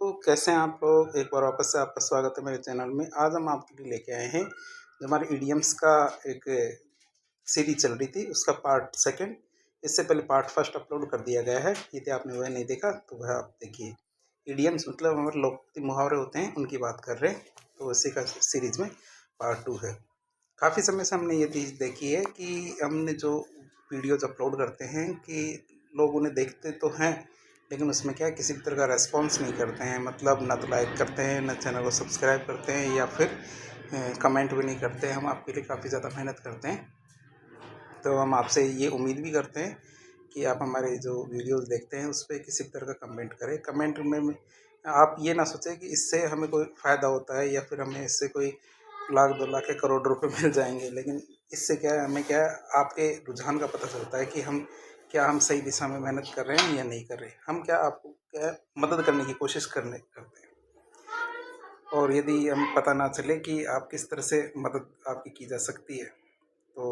तो कैसे हैं आप लोग? एक बार वापस से आपका स्वागत है मेरे चैनल में। आज हम आपके लिए लेके आए हैं जो हमारे इडियम्स का एक सीरीज़ चल रही थी उसका पार्ट सेकंड। इससे पहले पार्ट फर्स्ट अपलोड कर दिया गया है। यदि आपने वह नहीं देखा तो वह आप देखिए। इडियम्स मतलब हमारे लोकप्रिय मुहावरे होते हैं, उनकी बात कर रहे हैं। तो उसी का सीरीज़ में पार्ट 2 है। काफ़ी समय से हमने ये चीज़ देखी है कि हमने जो वीडियोज़ अपलोड करते हैं कि लोग उन्हें देखते तो हैं, लेकिन उसमें क्या है किसी भी तरह का रेस्पॉन्स नहीं करते हैं। मतलब ना तो लाइक करते हैं, ना चैनल को सब्सक्राइब करते हैं या फिर कमेंट भी नहीं करते हैं। हम आपके लिए काफ़ी ज़्यादा मेहनत करते हैं, तो हम आपसे ये उम्मीद भी करते हैं कि आप हमारे जो वीडियोज़ देखते हैं उस पे किसी भी तरह का कमेंट करें। कमेंट में आप ये ना सोचें कि इससे हमें कोई फ़ायदा होता है या फिर हमें इससे कोई लाख 2 लाख या करोड़ रुपए मिल जाएँगे। लेकिन इससे क्या है, हमें क्या है, आपके रुझान का पता चलता है कि हम सही दिशा में मेहनत कर रहे हैं या नहीं कर रहे। हम क्या आपको क्या है मदद करने की कोशिश करते हैं। और यदि हम पता ना चले कि आप किस तरह से मदद आपकी की जा सकती है, तो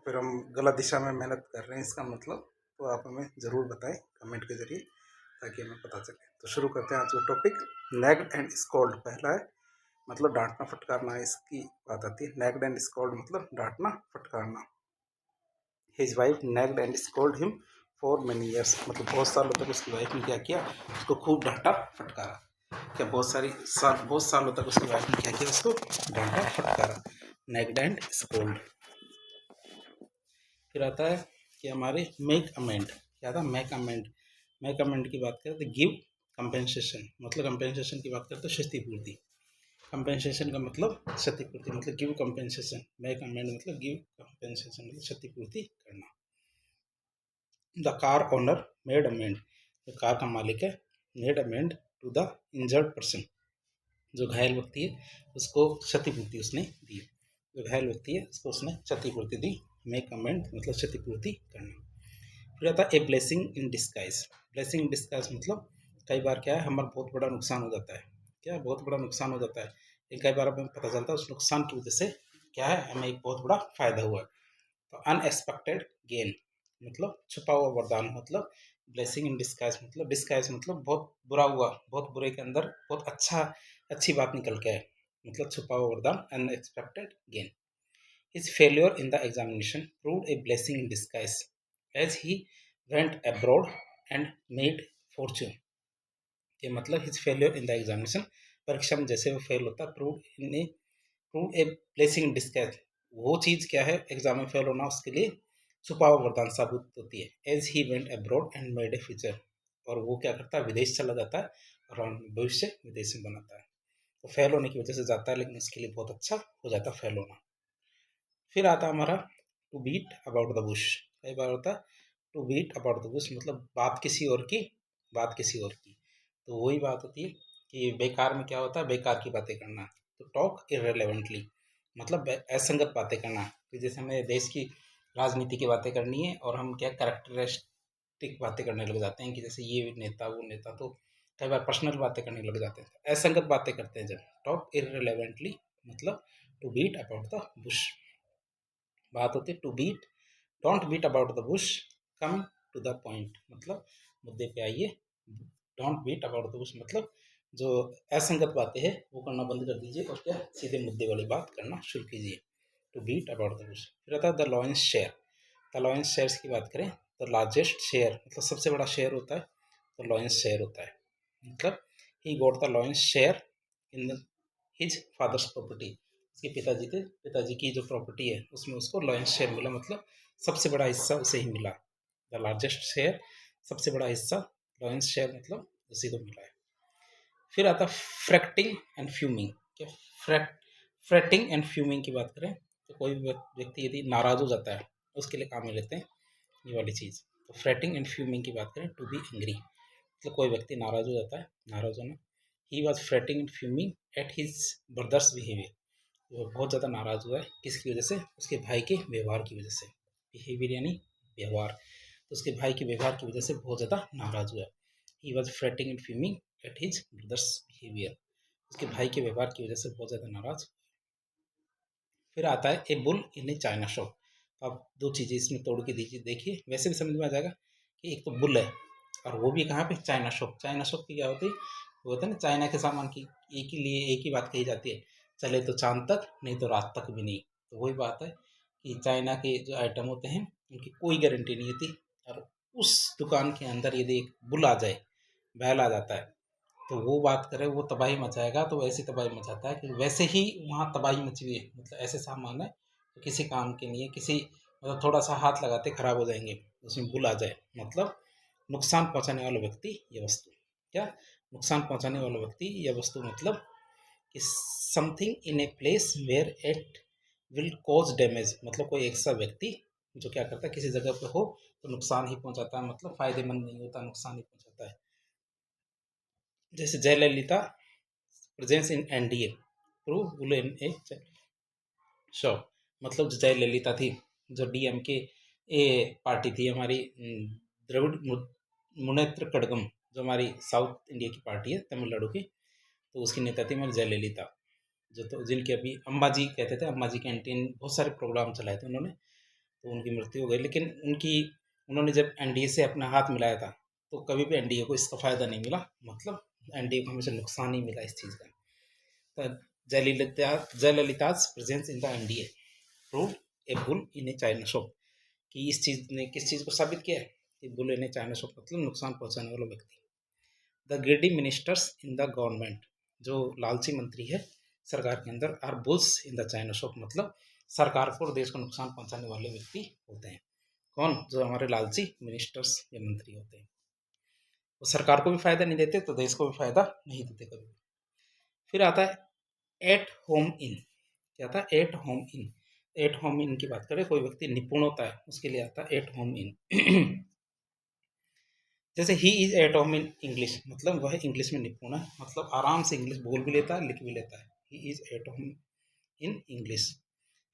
फिर हम गलत दिशा में मेहनत कर रहे हैं इसका मतलब। तो आप हमें ज़रूर बताएं कमेंट के ज़रिए, ताकि हमें पता चले। तो शुरू करते हैं आज का टॉपिक। नेग्ड एंड स्कॉल्ड पहला है, मतलब डांटना फटकारना, इसकी बात आती है। नेग्ड एंड स्कॉल्ड मतलब डांटना फटकारना। His wife nagged and scolded him for many years, मतलब बहुत सालों तक उसकी वाइफ ने क्या किया, उसको खूब डांटा फटकारा। क्या बहुत सालों तक उसकी वाइफ ने क्या किया, उसको डांटा फटकारा। नेग्ड एंड स्कॉल्ड। फिर आता है कि हमारे मेक अमेंड। क्या था? Make amend. मेक अमेंड की बात करें तो गिव कंपेंसेशन, मतलब कंपेंसेशन की बात करें तो क्षतिपूर्ति। कंपेंसेशन का मतलब क्षतिपूर्ति, मतलब गिव कंपेंसेशन। मेक अमेंड मतलब गिव कंपेंसेशन, मतलब क्षतिपूर्ति करना। The car owner made amend, जो कार का मालिक है, made amend to the injured person, जो घायल व्यक्ति है उसको क्षतिपूर्ति उसने दी। जो घायल व्यक्ति है उसको उसने क्षतिपूर्ति दी। मेक अमेंड मतलब क्षतिपूर्ति करना। फिर आता है a blessing in disguise. Blessing in disguise मतलब कई बार क्या है, हमारा बहुत बड़ा नुकसान हो जाता है। क्या बहुत बड़ा नुकसान हो जाता है, लेकिन कई बार हमें पता चलता है उस नुकसान की वजह से क्या है, हमें एक बहुत बड़ा फायदा हुआ है। तो अनएक्सपेक्टेड गेन मतलब छुपा हुआ वरदान, मतलब ब्लेसिंग इन डिस्गाइज मतलब डिस्गाइज मतलब बहुत बुरा हुआ, बहुत बुरे के अंदर बहुत अच्छी बात निकल के आए, मतलब छुपा हुआ वरदान, unexpected gain. His failure in the examination proved a blessing in disguise as he went abroad and made fortune. ये मतलब his failure in the examination, परीक्षा में जैसे वो फेल होता, proved a blessing in disguise, वो चीज़ क्या है, एग्जाम में फेल होना उसके लिए छुपा हुआ वरदान साबित होती है। As he went abroad and made a future, और वो क्या करता है, विदेश चला जाता है और भविष्य विदेश में बनाता है। तो फेल होने की वजह से जाता है, लेकिन उसके लिए बहुत अच्छा हो जाता है फेल होना। फिर आता हमारा to beat about the bush. कई बार होता है to beat about the bush, मतलब बात किसी और की, बात किसी और की। तो वही बात होती है कि बेकार में क्या होता है, बेकार की बातें करना। तो टॉक इररिलेवेंटली मतलब असंगत बातें करना। तो जैसे हमें देश की राजनीति की बातें करनी है और हम क्या कैरेक्टरिस्टिक बातें करने लग जाते हैं कि जैसे ये नेता वो नेता, तो कई बार पर्सनल बातें करने लग जाते हैं, तो असंगत बातें करते हैं जब। टॉक इररिलेवेंटली मतलब to beat about the bush. बात होती है to beat, don't beat about the bush, come to the point, मतलब मुद्दे पे आइए। Don't beat about the bush मतलब जो असंगत बातें हैं वो करना बंद कर दीजिए और क्या सीधे मुद्दे वाली बात करना शुरू कीजिए। To beat about the bush. फिर आता है the lion's share. The lion's shares की बात करें तो लार्जेस्ट शेयर मतलब सबसे बड़ा शेयर होता है, तो लॉयंस शेयर होता है। मतलब he got the lion's share in his father's property, उसके पिताजी की जो प्रॉपर्टी है उसमें उसको लॉयंस शेयर मिला, मतलब सबसे बड़ा हिस्सा उसे ही मिला। द लार्जेस्ट शेयर, सबसे बड़ा हिस्सा, लॉयंस शेयर मतलब उसी को मिला है। फिर आता फ्रैक्टिंग एंड फ्यूमिंग। क्या फ्रैक्टिंग एंड फ्यूमिंग की बात करें तो कोई व्यक्ति यदि नाराज हो जाता है उसके लिए काम में लेते हैं ये वाली चीज़। तो फ्रैटिंग एंड फ्यूमिंग की बात करें टू बी एंग्री, मतलब कोई व्यक्ति नाराज हो जाता है, नाराज होना। He was fretting and fuming at his brother's behaviour, वो बहुत ज़्यादा नाराज हुआ है किसकी वजह से, उसके भाई के व्यवहार की वजह से। बिहेवियर यानी व्यवहार, तो उसके भाई के व्यवहार की वजह से बहुत ज़्यादा नाराज हुआ है। He was fretting and fuming at his brother's behaviour, उसके भाई के व्यवहार की वजह से बहुत ज़्यादा नाराज। फिर आता है ए bull in a china shop. तो आप दो चीज़ें इसमें तोड़ के दीजिए, देखिए वैसे भी समझ में आ जाएगा कि एक तो बुल है और वो भी कहाँ पे, चाइना शॉप। चाइना शॉप की क्या होती है, वो होता है ना चाइना के सामान की एक ही बात कही जाती है, चले तो चाँद तक, नहीं तो रात तक भी नहीं। तो वही बात है कि चाइना के जो आइटम होते हैं, उनकी कोई गारंटी नहीं होती और उस दुकान के अंदर यदि एक बुल आ जाए, बैल आ जाता है, तो वो बात करें वो तबाही मचाएगा, तो ऐसी तबाही मचाता है कि वैसे ही वहाँ तबाही मची हुई है। मतलब ऐसे सामान है तो किसी काम के नहीं है, किसी मतलब थोड़ा-सा हाथ लगाते खराब हो जाएँगे, उसमें बुल आ जाए, मतलब नुकसान पहुँचाने वाला व्यक्ति या वस्तु। क्या? नुकसान पहुँचाने वाला व्यक्ति या वस्तु मतलब कि something in a place where it will cause damage, मतलब कोई ऐसा व्यक्ति जो क्या करता है किसी जगह पे हो तो नुकसान ही पहुँचाता है, मतलब फ़ायदेमंद नहीं होता, नुकसान ही पहुँचाता है। जैसे Jayalalithaa presence in NDA prove bull in A show, मतलब जो जयललिता थी, जो डीएमके ए पार्टी थी हमारी, द्रविड़ मुनेत्र कड़गम, जो हमारी साउथ इंडिया की पार्टी है तमिलनाडु की, तो उसकी नेता थी हमारी जयललिता, जो तो जिनके अभी अम्बा जी कहते थे, अम्बा जी कैंटीन बहुत सारे प्रोग्राम चलाए थे उन्होंने, तो उनकी मृत्यु हो गई। लेकिन उन्होंने जब एनडीए से अपना हाथ मिलाया था तो कभी भी एनडीए को इसका फ़ायदा नहीं मिला, मतलब एनडीए को हमेशा नुकसान ही मिला इस चीज़ का। तो जयललिता's presence in the NDA proved a bull in a China shop, कि इस चीज़ ने किस चीज़ को साबित किया है कि bull in a china shop मतलब नुकसान पहुंचाने वाला व्यक्ति। The greedy ministers in the government, जो लालची मंत्री है सरकार के अंदर, are bulls in the china shop, मतलब सरकार को और देश को नुकसान पहुंचाने वाले व्यक्ति होते हैं। कौन? जो हमारे लालची मिनिस्टर्स या मंत्री होते हैं, वो सरकार को भी फायदा नहीं देते तो देश को भी फायदा नहीं देते कभी। फिर आता है एट होम इन। क्या था? एट होम इन। एट होम इन की बात करें, कोई व्यक्ति निपुण होता है उसके लिए आता है एट होम इन। जैसे he is at home in English, मतलब वह इंग्लिश में निपुण है, मतलब आराम से इंग्लिश बोल भी लेता है, लिख भी लेता है। He is at home in English.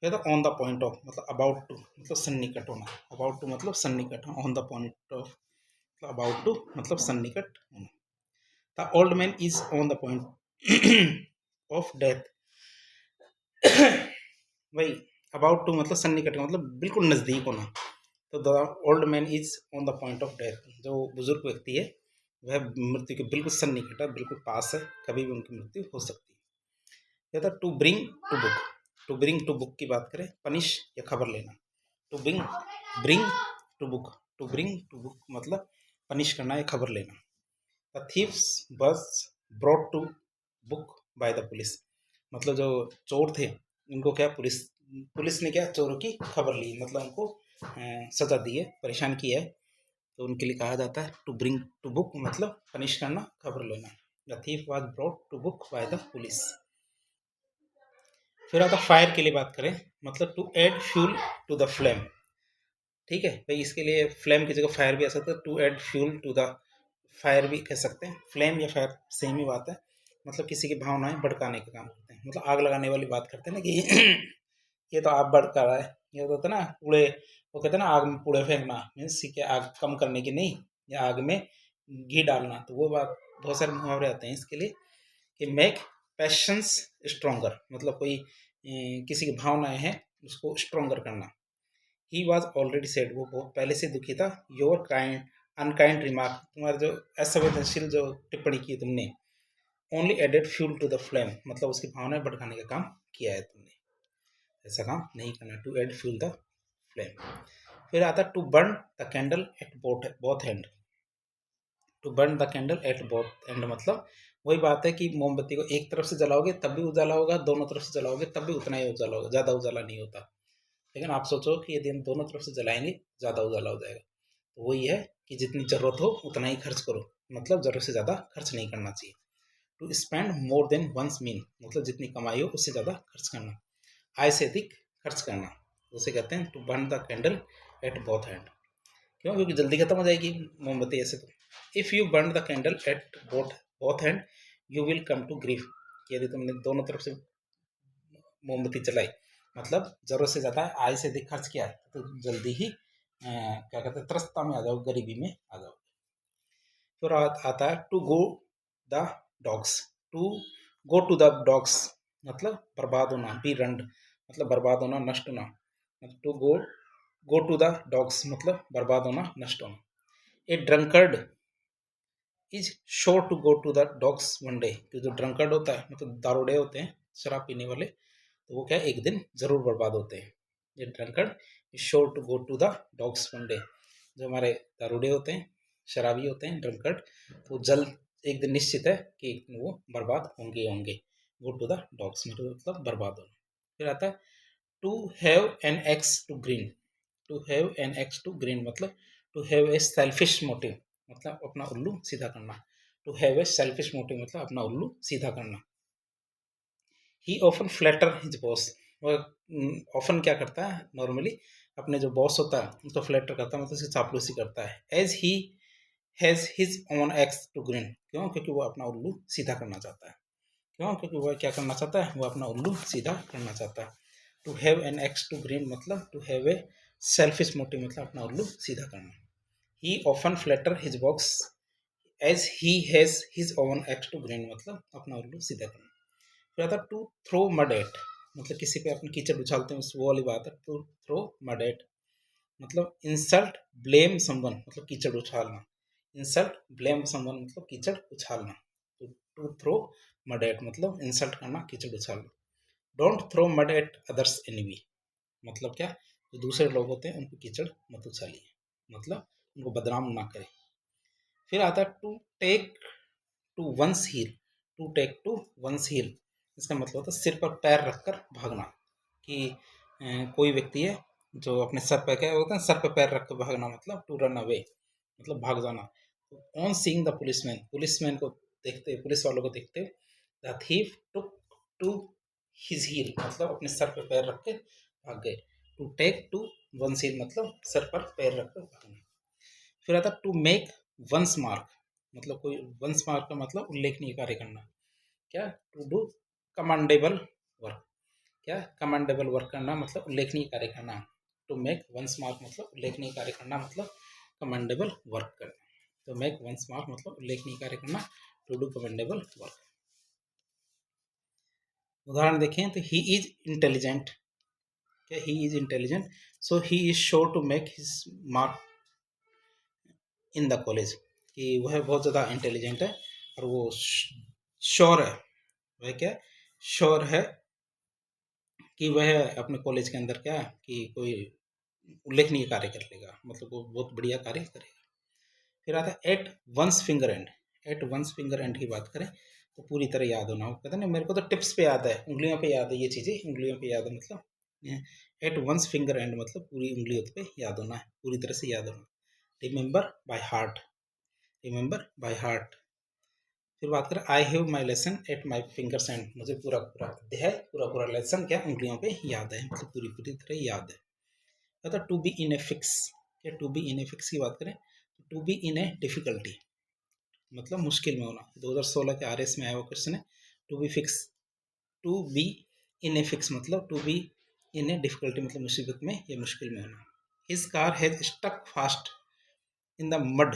फिर था ऑन द पॉइंट ऑफ, मतलब अबाउट टू, मतलब सन्निकट होना। अबाउट टू मतलब सन्निकट, on the point of about to मतलब सन्निकट होना। The old man is on the point of death. वही अबाउट टू मतलब सन्निकट मतलब बिल्कुल नज़दीक होना। तो the old man is on the point of death, जो बुजुर्ग व्यक्ति है वह मृत्यु के बिल्कुल सन्निकट है, बिल्कुल पास है, कभी भी उनकी मृत्यु हो सकती है। या to bring to book. To bring to book की बात करें, पनिश या खबर लेना। To bring bring to book, to bring to book मतलब पनिश करना या खबर लेना। The thieves was brought to book by the police, मतलब जो चोर थे उनको क्या पुलिस पुलिस ने क्या चोरों की खबर ली, मतलब उनको सजा दी है, परेशान किया है, तो उनके लिए कहा जाता है टू ब्रिंग टू बुक, मतलब पनिश करना, खबर लेना। The thief was brought to book by the police. फिर आता फायर के लिए बात करें, मतलब to add fuel to the flame. ठीक है भाई, इसके लिए फ्लेम की जगह फायर भी आ सकता है, to add fuel to the fire भी कह सकते हैं। फ्लेम या फायर सेम ही बात है, मतलब किसी की भावनाएं भड़काने का काम करते हैं, मतलब आग लगाने वाली बात करते हैं ना कि ये तो आप भड़का रहा है, ये तो होता है ना कूड़े, वो कहते हैं ना आग में कूड़े फेंकना, मीन्स कि आग कम करने की नहीं, या आग में घी डालना, तो वो बात बहुत सारे मुहावरे आते हैं इसके लिए कि मेक पैशंस स्ट्रोंगर, मतलब कोई किसी की भावनाएं हैं उसको स्ट्रोंगर करना। ही वॉज ऑलरेडी सेड, वो बहुत पहले से दुखी था। योर काइंड अनकाइंड रिमार्क, तुम्हारा जो असंवेदनशील जो टिप्पणी की तुमने, only added fuel to the flame, मतलब उसकी भावनाएं भड़काने का काम किया है तुमने, ऐसा काम नहीं करना। To add fuel the flame. फिर आता to burn the candle at both end. To burn the candle at both end मतलब वही बात है कि मोमबत्ती को एक तरफ से जलाओगे तब भी उजाला होगा, दोनों तरफ से जलाओगे तब भी उतना ही उजाला होगा, ज़्यादा उजाला नहीं होता। लेकिन आप सोचो कि यदि हम दोनों तरफ से जलाएंगे ज़्यादा उजाला हो जाएगा। तो वही है कि जितनी ज़रूरत हो उतना ही खर्च करो, मतलब ज़रूरत से ज़्यादा खर्च नहीं करना चाहिए। To spend more than one's mean, मतलब जितनी कमाई हो उससे ज़्यादा खर्च करना, आय से अधिक खर्च करना, उसे कहते हैं to burn the candle at both hand. क्यों? क्योंकि जल्दी खत्म हो जाएगी मोमबत्ती ऐसे तो। If you burn the candle at both both hand you will come to grief, यदि तुमने दोनों तरफ से मोमबत्ती जलाई, मतलब ज़रूरत से ज़्यादा आय से अधिक खर्च किया तो जल्दी ही क्या कहते हैं त्रस्ता में आ जाओ, गरीबी में आ जाओ। फिर आता है to go the dogs. To go to the dogs मतलब बर्बाद होना, बी रंड मतलब बर्बाद होना, नष्ट होना। To go to the dogs मतलब बर्बाद होना, नष्ट होना। A drunkard is sure to go to the dogs one day, कि जो ड्रंकर्ड होता है मतलब दारूडे होते हैं शराब पीने वाले, तो वो क्या एक दिन जरूर बर्बाद होते हैं। ये drunkard is sure to go to the dogs one day, जो हमारे दारूडे होते हैं शराबी होते हैं ड्रंकर्ड, तो जल्द एक दिन निश्चित है कि एक दिन वो बर्बाद होंगे होंगे। गो टू द डॉग्स मतलब बर्बाद होना। फिर आता है to have an axe to grind. To have an axe to grind मतलब to have a selfish motive, मतलब अपना उल्लू सीधा करना। To have a selfish motive मतलब अपना उल्लू सीधा करना। He often flatter his boss, वह ऑफन क्या करता है नॉर्मली अपने जो बॉस होता है उसको फ्लैटर करता है, मतलब उसकी चापलूसी करता है। As he has his own axe to grind, क्यों? क्योंकि वो अपना उल्लू सीधा करना चाहता है। क्यों? क्योंकि वह क्या करना चाहता है, वो अपना उल्लू सीधा करना चाहता है। To have an axe to grind मतलब to have a selfish motive मतलब अपना उल्लू सीधा करना। He often flatter his boss as he has his own axe to grind मतलब अपना उल्लू सीधा करना। फिर आता टू थ्रो मड एट, मतलब किसी पे अपने कीचड़ उछालते हैं उस वो वाली बात है। टू थ्रो मड एट मतलब इंसल्ट ब्लेम समवन मतलब कीचड़ उछालना। इंसल्ट ब्लेम समवन मतलब कीचड़ उछालना। तो टू थ्रो मड एट मतलब इंसल्ट करना कीचड़ उछालना। Don't throw mud at others enemy मतलब क्या, जो दूसरे लोग होते हैं उनको कीचड़ मत उछालिए, मतलब उनको बदनाम ना करें। फिर आता है to take to one's heel. To take to one's heel इसका मतलब होता है सिर पर पैर रखकर भागना, कि कोई व्यक्ति है जो अपने सर पर क्या होता है सर पर पैर रखकर भागना मतलब टू रन अवे मतलब भाग जाना। On seeing the policeman, policeman को देखते पुलिस वालों को देखते the thief took to his heel मतलब अपने सर पर पैर रख के भाग गए। To take to one's heel मतलब सर पर पैर रखकर भागना। फिर आता टू मेक वंस मार्क, मतलब कोई वंस मार्क का मतलब उल्लेखनीय कार्य करना। क्या? To do commendable work. क्या? कमांडेबल वर्क करना मतलब उल्लेखनीय कार्य करना। टू मेक वंस मार्क मतलब उल्लेखनीय कार्य करना मतलब कमांडेबल वर्क करना। तो मेक वंस मार्क मतलब उल्लेखनीय कार्य करना, टू डू कमांडेबल वर्क। उदाहरण देखें तो ही इज इंटेलिजेंट। क्या? He is intelligent so he is sure to make his mark in the college, कि वह बहुत ज़्यादा इंटेलिजेंट है और वो श्योर है, वह क्या श्योर है कि वह अपने कॉलेज के अंदर क्या कि कोई उल्लेखनीय कार्य कर लेगा, मतलब वो बहुत बढ़िया कार्य करेगा। फिर आता है at one's finger end. At one's finger end की बात करें तो पूरी तरह याद होना हो, कहते ना मेरे को तो टिप्स पे याद है, उंगलियों पे याद है, ये चीज़ें उंगलियों पे याद है, मतलब एट वंस फिंगर एंड मतलब पूरी उंगलियों पे याद होना है, पूरी तरह से याद होना। Remember by heart, remember by heart. फिर बात करें I have my lesson at my fingers and, मुझे पूरा पूरा अध्याय पूरा पूरा लेसन क्या उंगलियों पे याद है, मतलब पूरी पूरी तरह याद है। अतः to be in a fix. क्या? To be in a fix की बात करें तो to be in a difficulty मतलब मुश्किल में होना। 2016 के आरएस में आया हुआ क्वेश्चन है to be fix, to be in a fix मतलब to be in a difficulty मतलब मुसीबत में या मुश्किल में होना। His car has stuck fast in the mud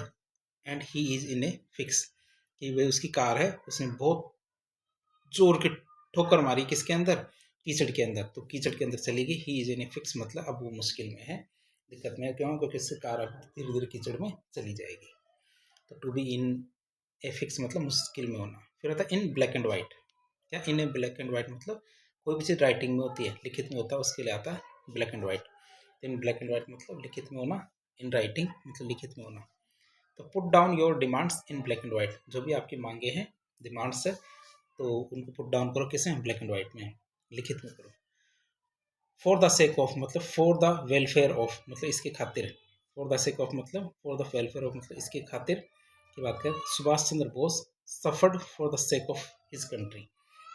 and he is in a fix, कि वह उसकी कार है उसने बहुत जोर की ठोकर मारी किसके अंदर, कीचड़ के अंदर, तो कीचड़ के अंदर चली गई। ही इज इन ए फिक्स मतलब अब वो मुश्किल में है, दिक्कत में है। क्यों? क्योंकि इससे कार अब धीरे धीरे कीचड़ में चली जाएगी। तो to be in a fix मतलब मुश्किल में होना। फिर आता है इन ब्लैक एंड वाइट। क्या? In A black and white मतलब कोई भी चीज़ राइटिंग में होती है, लिखित में होता है, उसके लिए आता है black and white. In black and white मतलब लिखित में होना, इन राइटिंग मतलब लिखित में होना। तो put down your demands in black and white, जो भी आपकी मांगे हैं डिमांड्स है तो उनको पुट डाउन करो किसे, ब्लैक एंड वाइट में, लिखित में करो। फॉर द सेक ऑफ मतलब फॉर द वेलफेयर ऑफ मतलब इसके खातिर। फॉर द सेक ऑफ मतलब फॉर द वेलफेयर ऑफ मतलब इसके खातिर की बात करें। Subhash Chandra Bose suffered for the sake of his country,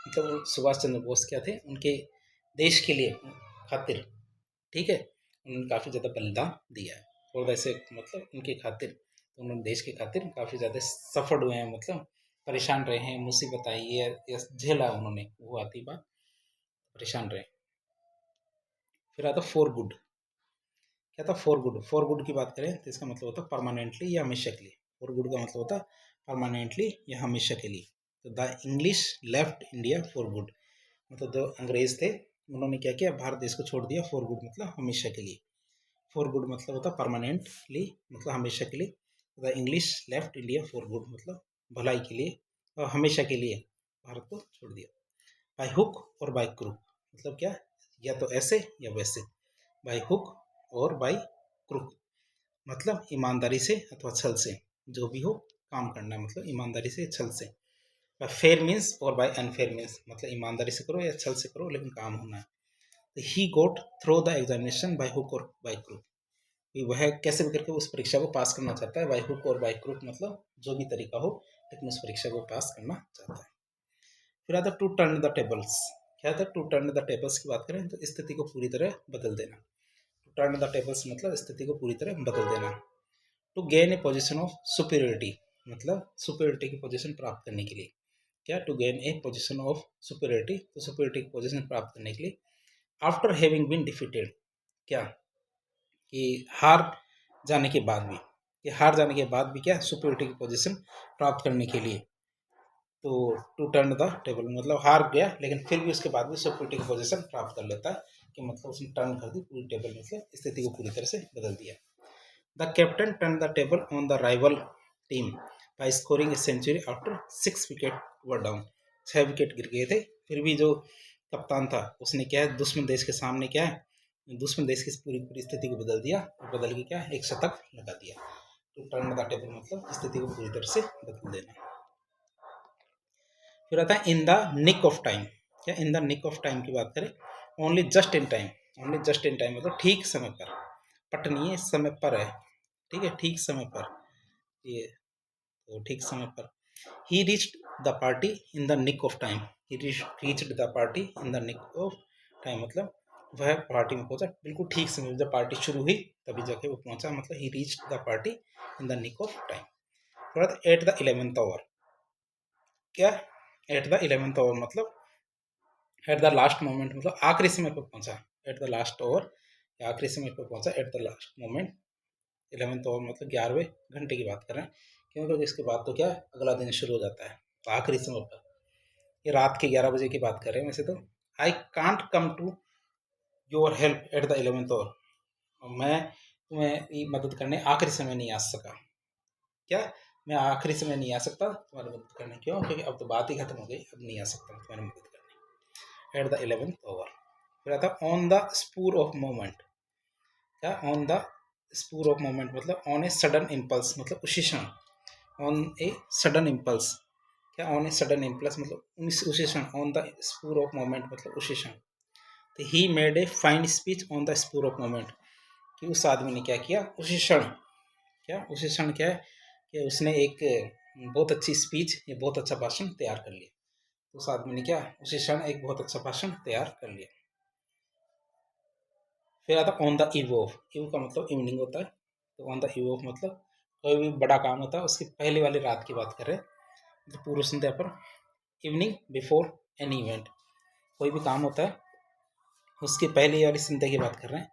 मतलब सुभाष चंद्र बोस क्या थे, उनके देश के लिए खातिर, ठीक है, उन्होंने काफ़ी ज़्यादा बलिदान दिया है। फॉर द सेक मतलब उनके खातिर, तो उन्होंने देश के खातिर काफ़ी ज़्यादा सफर्ड हुए हैं, मतलब परेशान रहे हैं, मुसीबत आई है या झेला उन्होंने, वो आती बात परेशान रहे। फिर आता फॉर गुड। क्या था? For good. फॉर गुड की बात करें तो इसका मतलब होता है परमानेंटली या हमेशा के लिए। फॉर गुड का मतलब होता है परमानेंटली या हमेशा के लिए। तो the English left India for good मतलब जो अंग्रेज थे उन्होंने क्या किया, भारत देश को छोड़ दिया। फॉर गुड मतलब हमेशा के लिए। फॉर गुड मतलब होता है परमानेंटली मतलब हमेशा के लिए। The English left India for good मतलब भलाई के लिए और हमेशा के लिए भारत को छोड़ दिया। Bye hook or by crook मतलब क्या, या तो ऐसे या वैसे। Bye hook or by crook मतलब ईमानदारी से अथवा छल से, जो भी हो काम करना है मतलब ईमानदारी से छल से। बाय फेयर मीन्स और बाय अनफेयर मीन्स मतलब ईमानदारी से करो या छल से करो लेकिन काम होना है। तो he got through the examination by hook or by crook, वह कैसे भी करके उस परीक्षा को पास करना चाहता है। Bye hook or by crook मतलब जो भी तरीका हो लेकिन उस परीक्षा को पास करना चाहता है। फिर आता टू टर्न द टेबल्स। क्या था टू टर्न द टेबल्स की बात करें तो स्थिति को पूरी तरह बदल देना। टू टर्न द टेबल्स मतलब स्थिति को पूरी तरह बदल देना। To gain a position of superiority मतलब सुपीरियरिटी की पोजिशन प्राप्त करने के लिए। क्या to gain a position of superiority, तो सुपीरियरिटी की पोजिशन प्राप्त करने के लिए। आफ्टर हैविंग बीन डिफीटेड, क्या कि हार जाने के बाद भी, कि हार जाने के बाद भी क्या सुपीरियरिटी की पोजीशन प्राप्त करने के लिए। तो टू टर्न द टेबल मतलब हार गया लेकिन फिर भी उसके बाद भी सुपीरियरिटी की पोजीशन प्राप्त कर लेता है, कि मतलब उसने टर्न कर दी पूरी टेबल, मतलब स्थिति को पूरी तरह से बदल दिया। The captain turn the table on the rival team by scoring a century after 6 wicket were down. 6 wicket गिर गए थे, फिर भी जो कप्तान था उसने क्या है दुश्मन देश के सामने क्या है दुश्मन देश की पूरी स्थिति को बदल दिया और बदल के क्या एक शतक लगा दिया। तो टर्न द टेबल मतलब स्थिति को पूरी तरह से बदल देना। फिर आता है in the nick of time. क्या in the nick of time की बात करें, only just in time. Only just in time मतलब ठीक समय पर, पट नहीं है समय पर है, ठीक है ठीक समय पर, ये तो ठीक समय पर। He reached the party in the nick of time. He reached the party in the nick of time मतलब वह पार्टी में पहुंचा बिल्कुल ठीक समय, जब पार्टी शुरू हुई तभी जाके वो पहुंचा, मतलब he reached the party in the nick of time. फिर एट द 11th आवर। क्या एट द 11th आवर मतलब एट द लास्ट मोमेंट मतलब आखिरी समय पर पहुंचा। एट द लास्ट ओवर या आखिरी समय पर पहुंचा, eight the last moment. 11th over मतलब 11वें घंटे की बात कर रहे हैं, क्योंकि इसके बाद तो क्या अगला दिन शुरू हो जाता है, तो आखिरी समय पर। ये रात के 11 बजे की बात कर रहे हैं वैसे तो। I can't come to your help at the 11th hour. मैं तुम्हें मदद करने आखिरी समय नहीं आ सका। क्या मैं आखिरी समय नहीं आ सकता तुम्हारी मदद करने, क्यों क्योंकि अब तो बात ही खत्म हो गई, अब नहीं आ सकता तुम्हारी मदद करने एट द 11th ओवर। फिर आता on the spur of moment. क्या on the spur of moment मतलब ऑन ए सडन इम्पल्स मतलब उसी क्षण, ऑन ए सडन इम्पल्स। क्या ऑन ए सडन इम्पल्स मतलब उसी क्षण, on the spur of moment मतलब उसी क्षण। तो he made a fine speech on the spur of moment, कि उस आदमी ने क्या किया उसी क्षण। क्या उसी क्षण क्या है कि उसने एक बहुत अच्छी स्पीच या बहुत अच्छा भाषण तैयार कर लिया। तो उस आदमी ने क्या उसी क्षण एक बहुत अच्छा भाषण तैयार कर लिया। फिर आता on the eve of. Eve का मतलब इवनिंग होता है, तो ऑन द ईव ऑफ मतलब कोई भी बड़ा काम होता है उसकी पहले वाली रात की बात कर रहे हैं, तो पूर्व संध्या पर। इवनिंग बिफोर एनी इवेंट, कोई भी काम होता है उसकी पहली वाली संध्या की बात कर रहे हैं।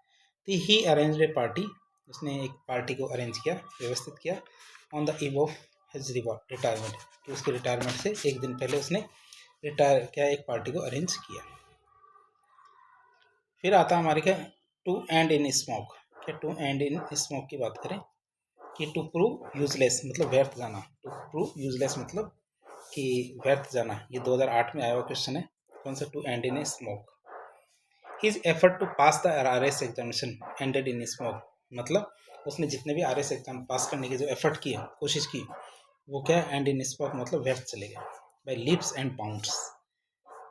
तो ही अरेंज ए पार्टी, उसने एक पार्टी को अरेंज किया, व्यवस्थित किया। On the eve of his retirement, कि उसके रिटायरमेंट से एक दिन पहले उसने रिटायर क्या एक पार्टी को अरेंज किया। फिर आता हमारे क्या टू एंड इन स्मोक। क्या टू एंड इन स्मोक की बात करें कि टू प्रूव यूजलेस मतलब व्यर्थ जाना। टू प्रूव यूजलेस मतलब कि व्यर्थ जाना। ये 2008 में आया हुआ क्वेश्चन है। कौन सा to end in smoke. His effort to pass the RS examination ended in smoke मतलब उसने जितने भी RS एग्जाम पास करने की जो एफर्ट की कोशिश की वो क्या एंड इन स्मोक मतलब व्यर्थ चले गए। By leaps and bounds.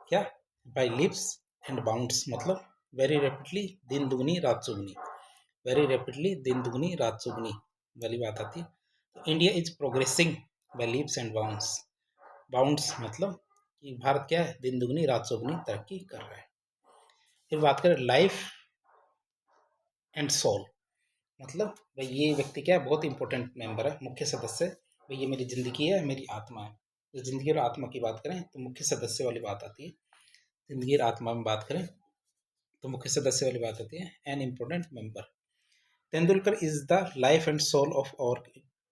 क्या बाय लीप्स एंड बाउंड्स मतलब वेरी रैपिडली दिन दुगनी रात चौगुनी। वेरी रैपिडली दिन दुगनी रात चौगुनी वाली बात आती है। तो India is progressing by leaps and bounds. Bounds मतलब कि भारत क्या है दिन दुगनी रात चौगुनी तरक्की कर रहा है। फिर बात करें लाइफ एंड सोल मतलब भाई ये व्यक्ति क्या है बहुत इंपॉर्टेंट मेंबर है, मुख्य सदस्य। भाई ये मेरी जिंदगी है, मेरी आत्मा है। तो जिंदगी और आत्मा की बात करें तो मुख्य सदस्य वाली बात आती है। जिंदगी और आत्मा में बात करें तो मुख्य सदस्य वाली बात आती है, an important member. Tendulkar is the life and soul of our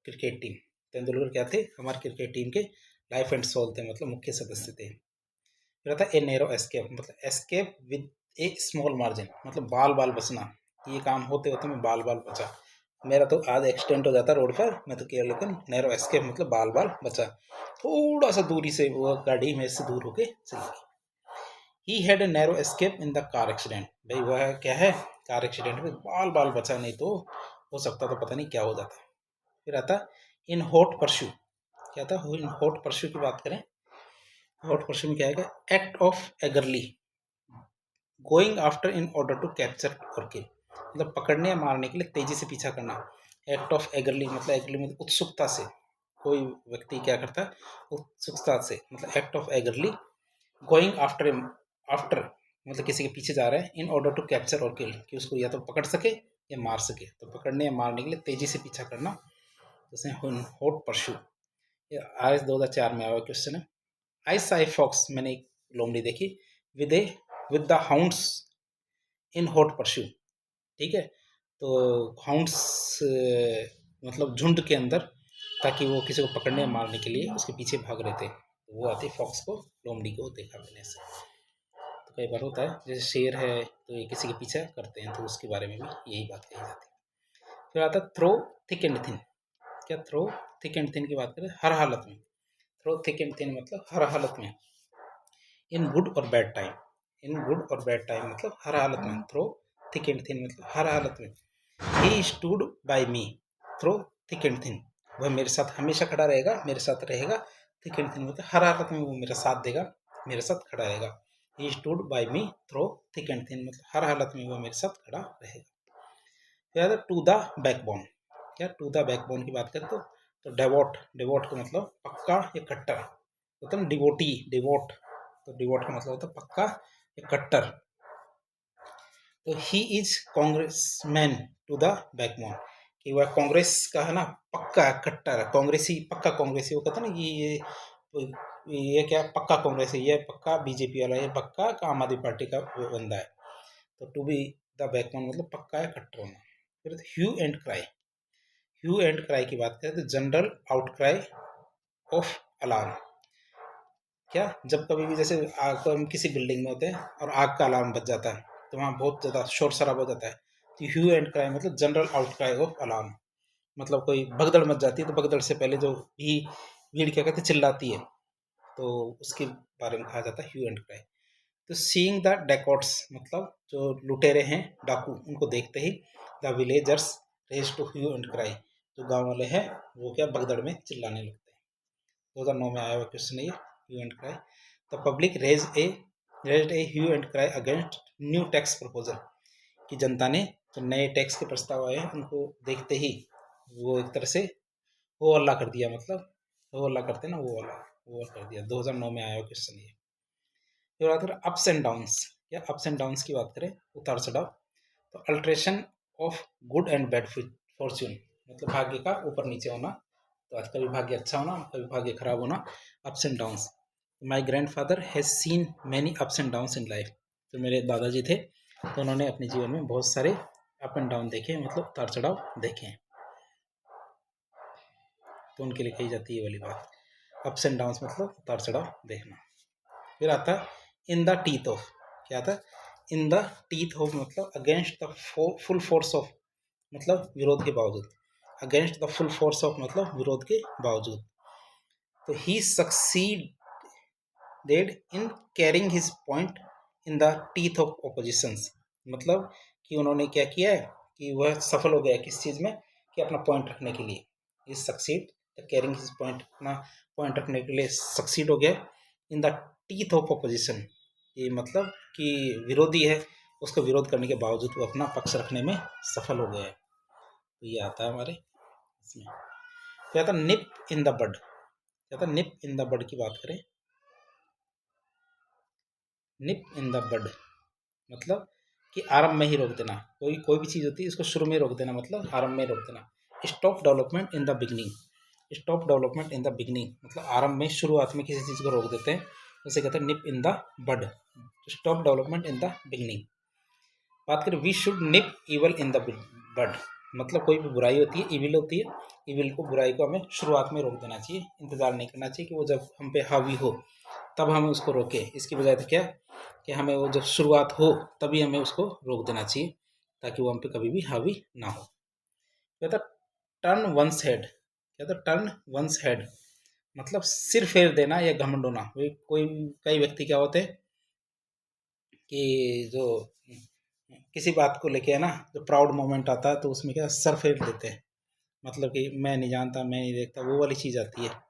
cricket team. Tendulkar क्या थे हमारे क्रिकेट टीम के लाइफ एंड सोल थे, मतलब मुख्य सदस्य थे। फिर आता ए नैरो एस्केप मतलब escape with a small margin मतलब बाल बाल बचना। ये काम होते होते मैं बाल बाल बचा, मेरा तो आज एक्सीडेंट हो जाता रोड पर, मैं तो केवल लेकिन नैरो एस्केप मतलब बाल बाल बचा, थोड़ा सा दूरी से वो गाड़ी में से दूर होके चली गई। He had a narrow escape in the car accident, भाई वह क्या है, कार एक्सीडेंट में बाल बाल बचा, नहीं तो हो सकता तो पता नहीं क्या हो जाता। फिर आता इन हॉट परस्यू, क्या था इन हॉट परस्यू की बात करें, हॉट परस्यू में क्या है, act of eagerly going after in order to capture or kill, मतलब पकड़ने या मारने के लिए तेजी से पीछा करना। एक्ट ऑफ एगरली मतलब एगरली मतलब उत्सुकता से, कोई व्यक्ति क्या करता है उत्सुकता से, मतलब act of eagerly going after after मतलब किसी के पीछे जा रहे हैं, इन ऑर्डर टू कैप्चर और किल कि उसको या तो पकड़ सके या मार सके, तो पकड़ने या मारने के लिए तेजी से पीछा करना, जैसे हॉट परस्यू। आज 2004 में आया क्वेश्चन है। आई साई फॉक्स, मैंने एक लोमड़ी देखी, with A with the hounds in hot pursue, ठीक है, तो हाउंड्स मतलब झुंड के अंदर, ताकि वो किसी को पकड़ने मारने के लिए उसके पीछे भाग रहे थे, तो वो आती फॉक्स को, लोमड़ी को देखा मैंने ऐसे। तो कई बार होता है जैसे शेर है तो ये किसी के पीछे करते हैं, तो उसके बारे में भी यही बात कही जाती है। फिर आता थ्रो थिक एंड थिन, क्या थ्रो थिक एंड थिन की बात करें, हर हालत में, थ्रो थिक एंड थिन मतलब हर हालत में, इन गुड और बैड टाइम, इन गुड और बैड टाइम मतलब हर हालत में, थ्रो थिक एंड थिन मतलब हर हालत में। He stood by me through thick and thin, वह मेरे साथ हमेशा खड़ा रहेगा, मेरे साथ रहेगा, थिक एंड थिन मतलब हर हालत में वो मेरा साथ देगा, मेरे साथ खड़ा रहेगा। He stood by me through thick and thin मतलब हर हालत में वो मेरे साथ खड़ा रहेगा। फिर टू द बैकबोन, क्या टू द बैकबोन की बात करें तो डेवोट, डेवोट का मतलब पक्का या कट्टर, मतलब डिवोटी डिवोट, तो डिवोट का मतलब होता है पक्का या कट्टर। तो he is Congress man to the backbone, कि वह कांग्रेस का है ना पक्का कट्टर कांग्रेसी, पक्का कांग्रेसी, वो कहता है ना कि ये क्या पक्का कांग्रेसी, ये पक्का बीजेपी वाला, ये पक्का आम आदमी पार्टी का बंदा है। तो टू बी द बैकबोन मतलब पक्का है कट्टर होना। फिर hue and cry, hue and cry की बात करें तो जनरल आउटक्राई ऑफ अलार्म, क्या जब कभी भी जैसे आग, हम किसी बिल्डिंग में होते हैं और आग का अलार्म बज जाता है तो वहाँ बहुत ज़्यादा शोर शराबा हो जाता है, तो ह्यू एंड क्राई मतलब जनरल आउटक्राई ऑफ अलार्म, मतलब कोई भगदड़ मच जाती है तो भगदड़ से पहले जो भी भीड़ क्या कहते हैं चिल्लाती है, तो उसके बारे में कहा जाता है ह्यू एंड क्राई। तो सीइंग द डेकॉट्स मतलब जो लुटेरे हैं डाकू, उनको देखते ही the villagers raise to hue and cry, जो गाँव वाले हैं वो क्या भगदड़ में चिल्लाने लगते हैं। 2009 में आया हुआ क्वेश्चन है ये hue and cry. The public raised a hue and cry against new tax proposal, कि जनता ने जो नए टैक्स के प्रस्ताव आए हैं उनको देखते ही वो एक तरह से वो हल्ला कर दिया, मतलब वो हल्ला करते हैं ना, वो वाला वो कर दिया। 2009 में आया हुआ क्वेश्चन ये। फिर बात करें अप्स एंड डाउन्स, या अप्स एंड डाउन्स की बात करें उतार चढ़ाव, तो alteration of good and bad Fortune मतलब भाग्य का ऊपर नीचे होना, तो आज कभी भाग्य अच्छा होना कभी भाग्य खराब होना, ups and downs. My grand father has seen many ups and downs in life, तो मेरे दादाजी थे तो उन्होंने अपने जीवन में बहुत सारे अप एंड डाउन देखे, मतलब उतार चढ़ाव देखे हैं, तो उनके लिए कही जाती है ये वाली बात, अप्स एंड डाउन्स मतलब उतार चढ़ाव देखना। फिर आता है इन द टीथ ऑफ, क्या आता है इन द टीथ ऑफ मतलब against the full force of, मतलब विरोध के बावजूद, against the full force of मतलब विरोध के बावजूद। तो he succeeded in carrying his point in the teeth of oppositions, मतलब कि उन्होंने क्या किया है कि वह सफल हो गया किस चीज़ में, कि अपना पॉइंट रखने के लिए, इस सक्सीड कैरिंग हिज पॉइंट, अपना पॉइंट रखने के लिए सक्सीड हो गया इन द टीथ ऑफ ऑपोजिशन, ये मतलब कि विरोधी है उसका विरोध करने के बावजूद वो अपना पक्ष रखने में सफल हो गया है, तो ये आता है हमारे इसमें। क्या था निप इन द बड, क्या था निप इन द बड की बात करें, निप इन द बड मतलब कि आरंभ में ही रोक देना, कोई कोई भी चीज़ होती है इसको शुरू में रोक देना, मतलब आरंभ में रोक देना। Stop development in the beginning, stop development in the beginning मतलब आरंभ में शुरुआत में किसी चीज़ को रोक देते हैं, उसे कहते हैं nip in the bud, stop development in the beginning. बात करें we should nip evil in the bud, मतलब कोई भी बुराई होती है इविल होती है, इविल को बुराई को हमें शुरुआत में रोक देना चाहिए, इंतज़ार नहीं करना चाहिए कि वो जब हम पे हावी हो तब हमें उसको रोके, इसकी बजाय तो क्या कि हमें वो जब शुरुआत हो तभी हमें उसको रोक देना चाहिए ताकि वो हम पे कभी भी हावी ना हो। क्या था, टर्न वंस हेड, क्या था, टर्न वंस हेड मतलब सिर फेर देना या घमंड होना। कोई कई व्यक्ति क्या होते हैं कि जो किसी बात को लेके है ना, जो प्राउड मोमेंट आता है तो उसमें क्या सर फेर देते हैं, मतलब कि मैं नहीं जानता, मैं नहीं देखता, वो वाली चीज़ आती है।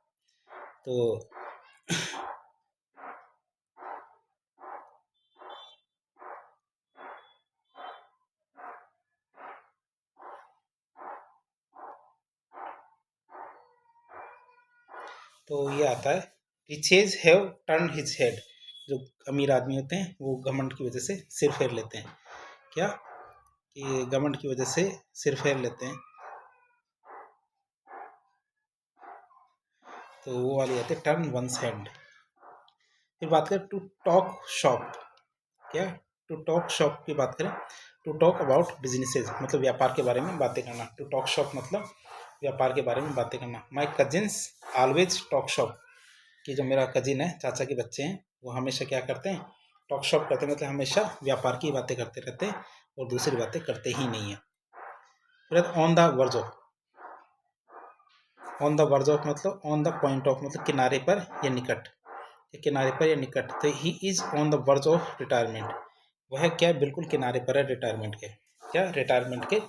तो ये आता है, riches have turn his head, जो अमीर आदमी होते हैं वो घमंड की वजह से सिर फेर लेते हैं। क्या, कि घमंड की वजह से सिर फेर लेते हैं। तो वो वाली आती है टर्न वंस हेड। फिर बात करें टू टॉक शॉप, क्या, टू टॉक शॉप की बात करें, टू टॉक अबाउट बिजनेसेस मतलब व्यापार के बारे में बातें करना। टू टॉक शॉप मतलब व्यापार के बारे में बातें करना। माई कजिन्स ऑलवेज टॉक शॉप, कि जो मेरा कजिन है, चाचा के बच्चे हैं, वो हमेशा क्या करते हैं, टॉक शॉप करते हैं, मतलब हमेशा व्यापार की बातें करते रहते हैं और दूसरी बातें करते ही नहीं है। फिर on the verge of, on the verge of मतलब ऑन द पॉइंट ऑफ मतलब किनारे पर या निकट, या किनारे पर या निकट। तो he is on the verge of retirement, वह क्या बिल्कुल किनारे पर है रिटायरमेंट के, क्या रिटायरमेंट के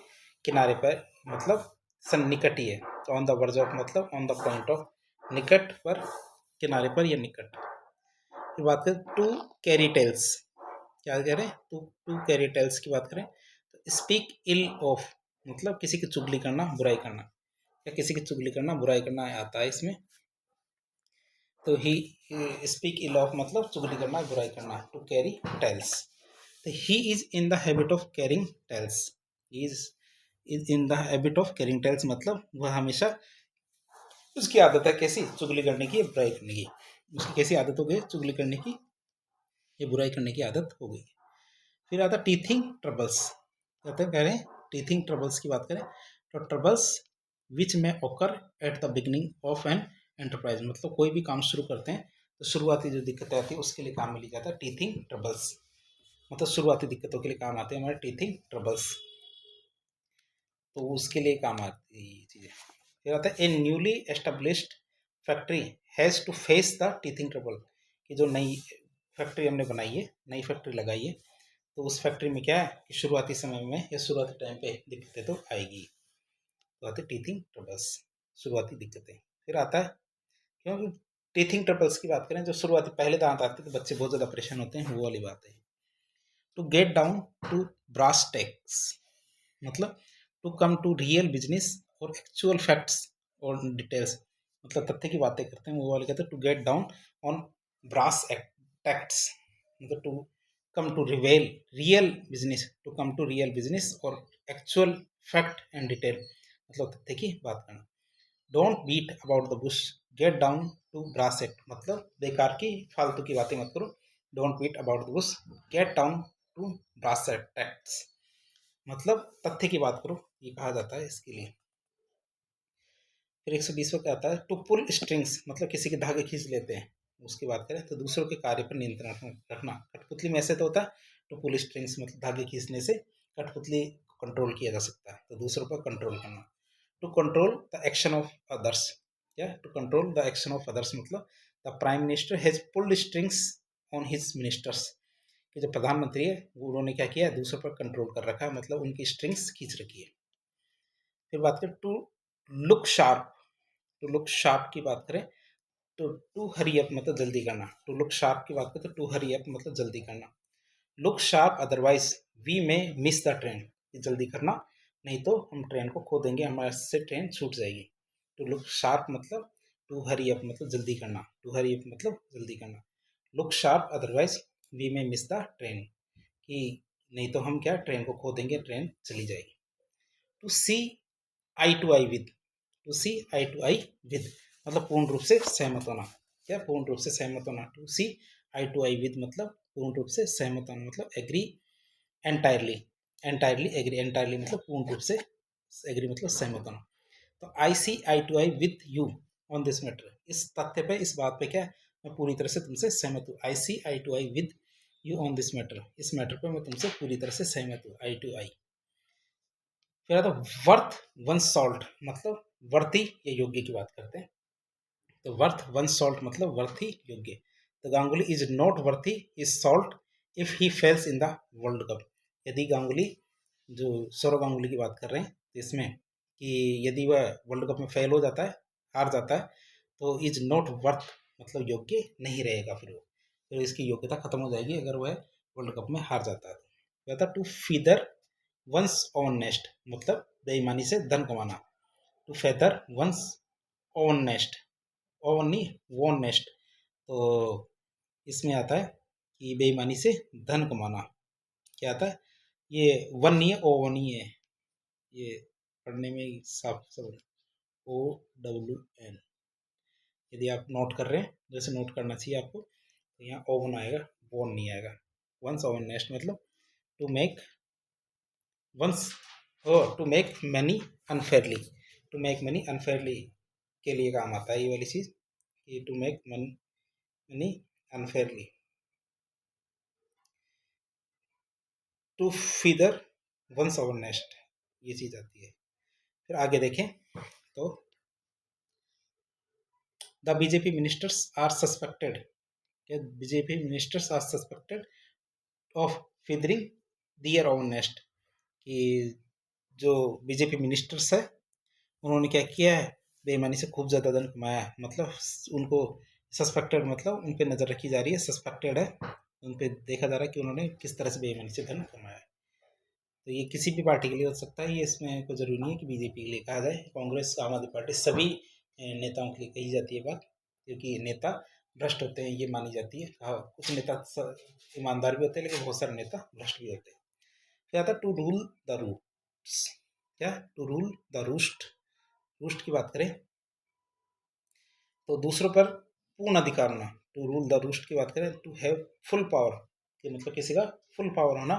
किनारे पर मतलब निकट ही है। तो ऑन द वर्ज ऑफ मतलब ऑन द पॉइंट ऑफ, निकट पर, किनारे पर या निकट। फिर बात करें टू कैरी टेल्स, क्या कह रहे हैं, टू कैरी टेल्स की बात करें तो स्पीक इल ऑफ मतलब किसी की चुगली करना, बुराई करना, या किसी की चुगली करना, बुराई करना आता है इसमें। तो ही स्पीक इल ऑफ मतलब चुगली करना, बुराई करना। टू कैरी टेल्स, तो he is in the habit of carrying tales, is in the habit of carrying tales मतलब वह हमेशा, उसकी आदत है कैसी, चुगली करने की, बुराई करने की। उसकी कैसी आदत हो गई, चुगली करने की या बुराई करने की आदत हो गई। फिर आता टीथिंग ट्रबल्स, कहते हैं, कह रहे हैं टीथिंग ट्रबल्स की बात करें तो ट्रबल्स विच में ओकर at the beginning of an enterprise मतलब कोई भी काम शुरू करते हैं तो शुरुआती जो दिक्कतें आती है उसके लिए काम में लिया जाता है टीथिंग ट्रबल्स, मतलब शुरुआती दिक्कतों के लिए काम आते हैं हमारे टीथिंग ट्रबल्स। तो उसके लिए काम आती है ये चीज़ें। फिर आता है a newly established factory has to face the teething trouble, कि जो नई फैक्ट्री हमने बनाई है, नई फैक्ट्री लगाई है, तो उस फैक्ट्री में क्या है कि शुरुआती समय में या शुरुआती टाइम पे दिक्कतें तो आएगी। तो आते टीथिंग ट्रबल्स, शुरुआती दिक्कतें। फिर आता है, क्योंकि टीथिंग ट्रबल्स की बात करें जो शुरुआती पहले दांत आते हैं तो बच्चे बहुत ज़्यादा परेशान होते हैं, वो वाली बात है। To get down to brass tacks मतलब to come to real business और एक्चुअल फैक्ट्स और डिटेल्स मतलब तथ्य की बातें करते हैं, वो वाले कहते हैं to get down on brass tacks मतलब to come to reveal real business, to come to real business और एक्चुअल फैक्ट एंड डिटेल मतलब तथ्य की बात करना। Don't beat about the bush, get down to brass एक्ट मतलब बेकार की फालतू की बातें मत करो। Don't beat about the bush, get down to brass एक्ट्स मतलब तथ्य की बात करो, ये कहा जाता है इसके लिए। फिर 120वां क्या आता है, टू पुल स्ट्रिंग्स मतलब किसी के धागे खींच लेते हैं, उसकी बात करें तो दूसरों के कार्य पर नियंत्रण रखना। कठपुतली में ऐसे तो होता है, टू पुल स्ट्रिंग्स मतलब धागे खींचने से कठपुतली कंट्रोल किया जा सकता है, तो दूसरों पर कंट्रोल करना। To control the action of others, क्या, to control the action of others मतलब the prime minister has pulled strings on his ministers, कि जो प्रधानमंत्री है वो उन्होंने क्या किया है, दूसरों पर कंट्रोल कर रखा है मतलब उनकी स्ट्रिंग्स खींच रखी है। फिर बात करें to look sharp, to look sharp की बात करें तो टू हरी अप मतलब जल्दी करना। टू लुक शार्प की बात करें तो टू हरी अप मतलब जल्दी करना। लुक शार्प अदरवाइज वी में मिस द ट्रेन, जल्दी करना नहीं तो हम ट्रेन को खो देंगे, हमारे से ट्रेन छूट जाएगी। टू लुक शार्प मतलब टू हरी अप मतलब जल्दी करना, टू हरी अप मतलब जल्दी करना। लुक शार्प अदरवाइज वी में मिस द ट्रेन, कि नहीं तो हम क्या ट्रेन को खो देंगे, ट्रेन चली जाएगी। To see eye to eye with, to see eye to eye with मतलब पूर्ण रूप से सहमत होना, क्या, पूर्ण रूप से सहमत होना। To see eye to eye with मतलब पूर्ण रूप से सहमत होना मतलब agree entirely, entirely agree, entirely मतलब पूर्ण रूप से एग्री मतलब सहमत होना। तो I see eye to eye with you on this matter, इस तथ्य पे, इस बात पे क्या मैं पूरी तरह से तुमसे सहमत हूँ। I see eye to eye with you on this matter, इस मैटर पे मैं तुमसे पूरी तरह से सहमत हूँ, आई टू आई। फिर आता वर्थ वन सॉल्ट, मतलब वर्ती या योग्य की बात करते हैं। तो वर्थ वन सॉल्ट मतलब वर्थी योग्य। तो Ganguly is not worthy is salt if he fails in the World cup. यदि गांगुली, जो सौरव गांगुली की बात कर रहे हैं, तो इसमें कि यदि वह वर्ल्ड कप में फेल हो जाता है, हार जाता है, तो इज नॉट वर्थ मतलब योग्य नहीं रहेगा, फिर इसकी योग्यता खत्म हो जाएगी अगर वह वर्ल्ड कप में हार जाता है। कहता to feather one's own nest मतलब बेईमानी से धन कमाना। To feather one's own nest, own नहीं वोन नेस्ट। तो इसमें आता है कि बेईमानी से धन कमाना। क्या आता है, ये वन नहीं है, ओ वन ही है, ये पढ़ने में ही साफ सब, ओ डब्ल्यू एन। यदि आप नोट कर रहे हैं, जैसे नोट करना चाहिए आपको, तो यहाँ ओवन आएगा, वोन नहीं आएगा। वंस ओवन नेस्ट मतलब to make one's, to make money unfairly, to make money unfairly के लिए काम आता है ये वाली चीज़, कि to make money unfairly, to feather one's own nest, ये चीज़ आती है। फिर आगे देखें तो the BJP ministers are suspected, BJP ministers are suspected of feathering their own nest, कि जो बीजेपी मिनिस्टर्स है उन्होंने क्या किया है, बेईमानी से खूब ज़्यादा धन कमाया है, मतलब उनको सस्पेक्टेड मतलब उन पर नज़र रखी जा रही है, सस्पेक्टेड है, उन पर देखा जा रहा है कि उन्होंने किस तरह से बेईमानी से धन कमाया है। तो ये किसी भी पार्टी के लिए हो सकता है, ये इसमें कोई ज़रूरी नहीं है कि बीजेपी के लिए कहा जाए, कांग्रेस, आम आदमी पार्टी, सभी नेताओं के लिए कही जाती है बात, क्योंकि नेता भ्रष्ट होते हैं ये मानी जाती है। हाँ, कुछ नेता ईमानदार भी होते हैं, लेकिन बहुत सारे नेता भ्रष्ट भी होते हैं। क्या था, टू रूल द रूट्स, क्या to rule the roost, roost की बात करें तो दूसरों पर पूर्ण अधिकार होना। टू रूल द रूस्ट की बात करें, टू हैव फुल पावर, कि मतलब किसी का फुल पावर होना,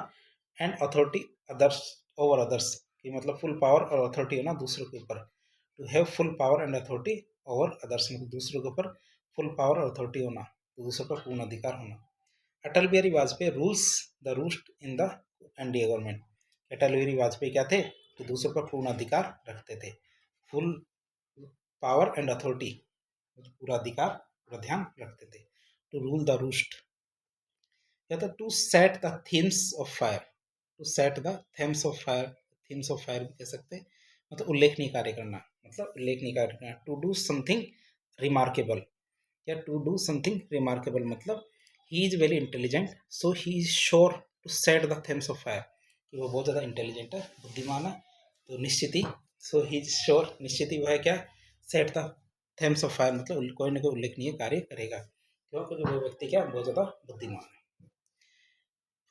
and authority others over others, कि मतलब फुल पावर और अथॉरिटी होना दूसरों के ऊपर। To have full power and authority over others मतलब दूसरों के ऊपर फुल पावर और अथॉरिटी होना, तो दूसरों पर पूर्ण अधिकार होना। Atal Bihari Vajpayee rules the roost in the NDA government. Atal Bihari Vajpayee क्या थे, तो दूसरों पर पूर्ण अधिकार रखते थे, फुल पावर एंड अथॉरिटी, पूरा अधिकार, पूरा ध्यान रखते थे। टू रूल द रूस्ट, या तो to set the Thames of fire, to set the Thames of fire, Thames of fire भी कह सकते हैं, मतलब उल्लेखनीय कार्य करना, मतलब उल्लेखनीय कार्य करना। टू डू समथिंग रिमार्केबल, या टू डू समथिंग रिमार्केबल मतलब he is very intelligent so he is sure to set the Thames of fire, कि वो बहुत ज़्यादा इंटेलिजेंट है, बुद्धिमान है, तो निश्चित ही, सो ही इज श्योर निश्चित ही वह क्या, set the Thames of fire मतलब कोई ना कोई उल्लेखनीय कार्य करेगा, क्योंकि वो व्यक्ति क्या बहुत ज़्यादा बुद्धिमान है।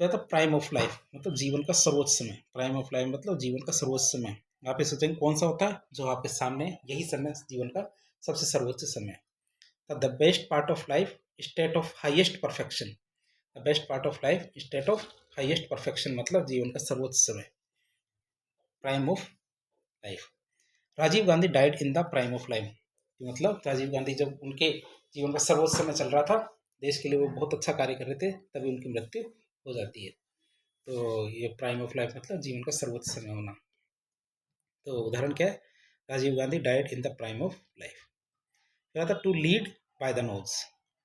क्या था, प्राइम ऑफ लाइफ मतलब जीवन का सर्वोच्च समय, प्राइम ऑफ लाइफ मतलब जीवन का सर्वोच्च समय। आप ये सोचेंगे कौन सा होता है, जो आपके सामने यही समय जीवन का सबसे सर्वोच्च समय है। The best part of life state of highest perfection, the best part of life state of highest perfection मतलब जीवन का सर्वोच्च समय, prime of life. Rajiv Gandhi died in the prime of life, मतलब राजीव गांधी जब उनके जीवन का सर्वोच्च समय चल रहा था, देश के लिए वो बहुत अच्छा कार्य कर रहे थे, तभी उनकी मृत्यु हो जाती है। तो ये प्राइम ऑफ लाइफ मतलब जीवन का सर्वोच्च समय होना। तो उदाहरण क्या है, Rajiv Gandhi died in the prime of life. क्या था, to lead by the nose,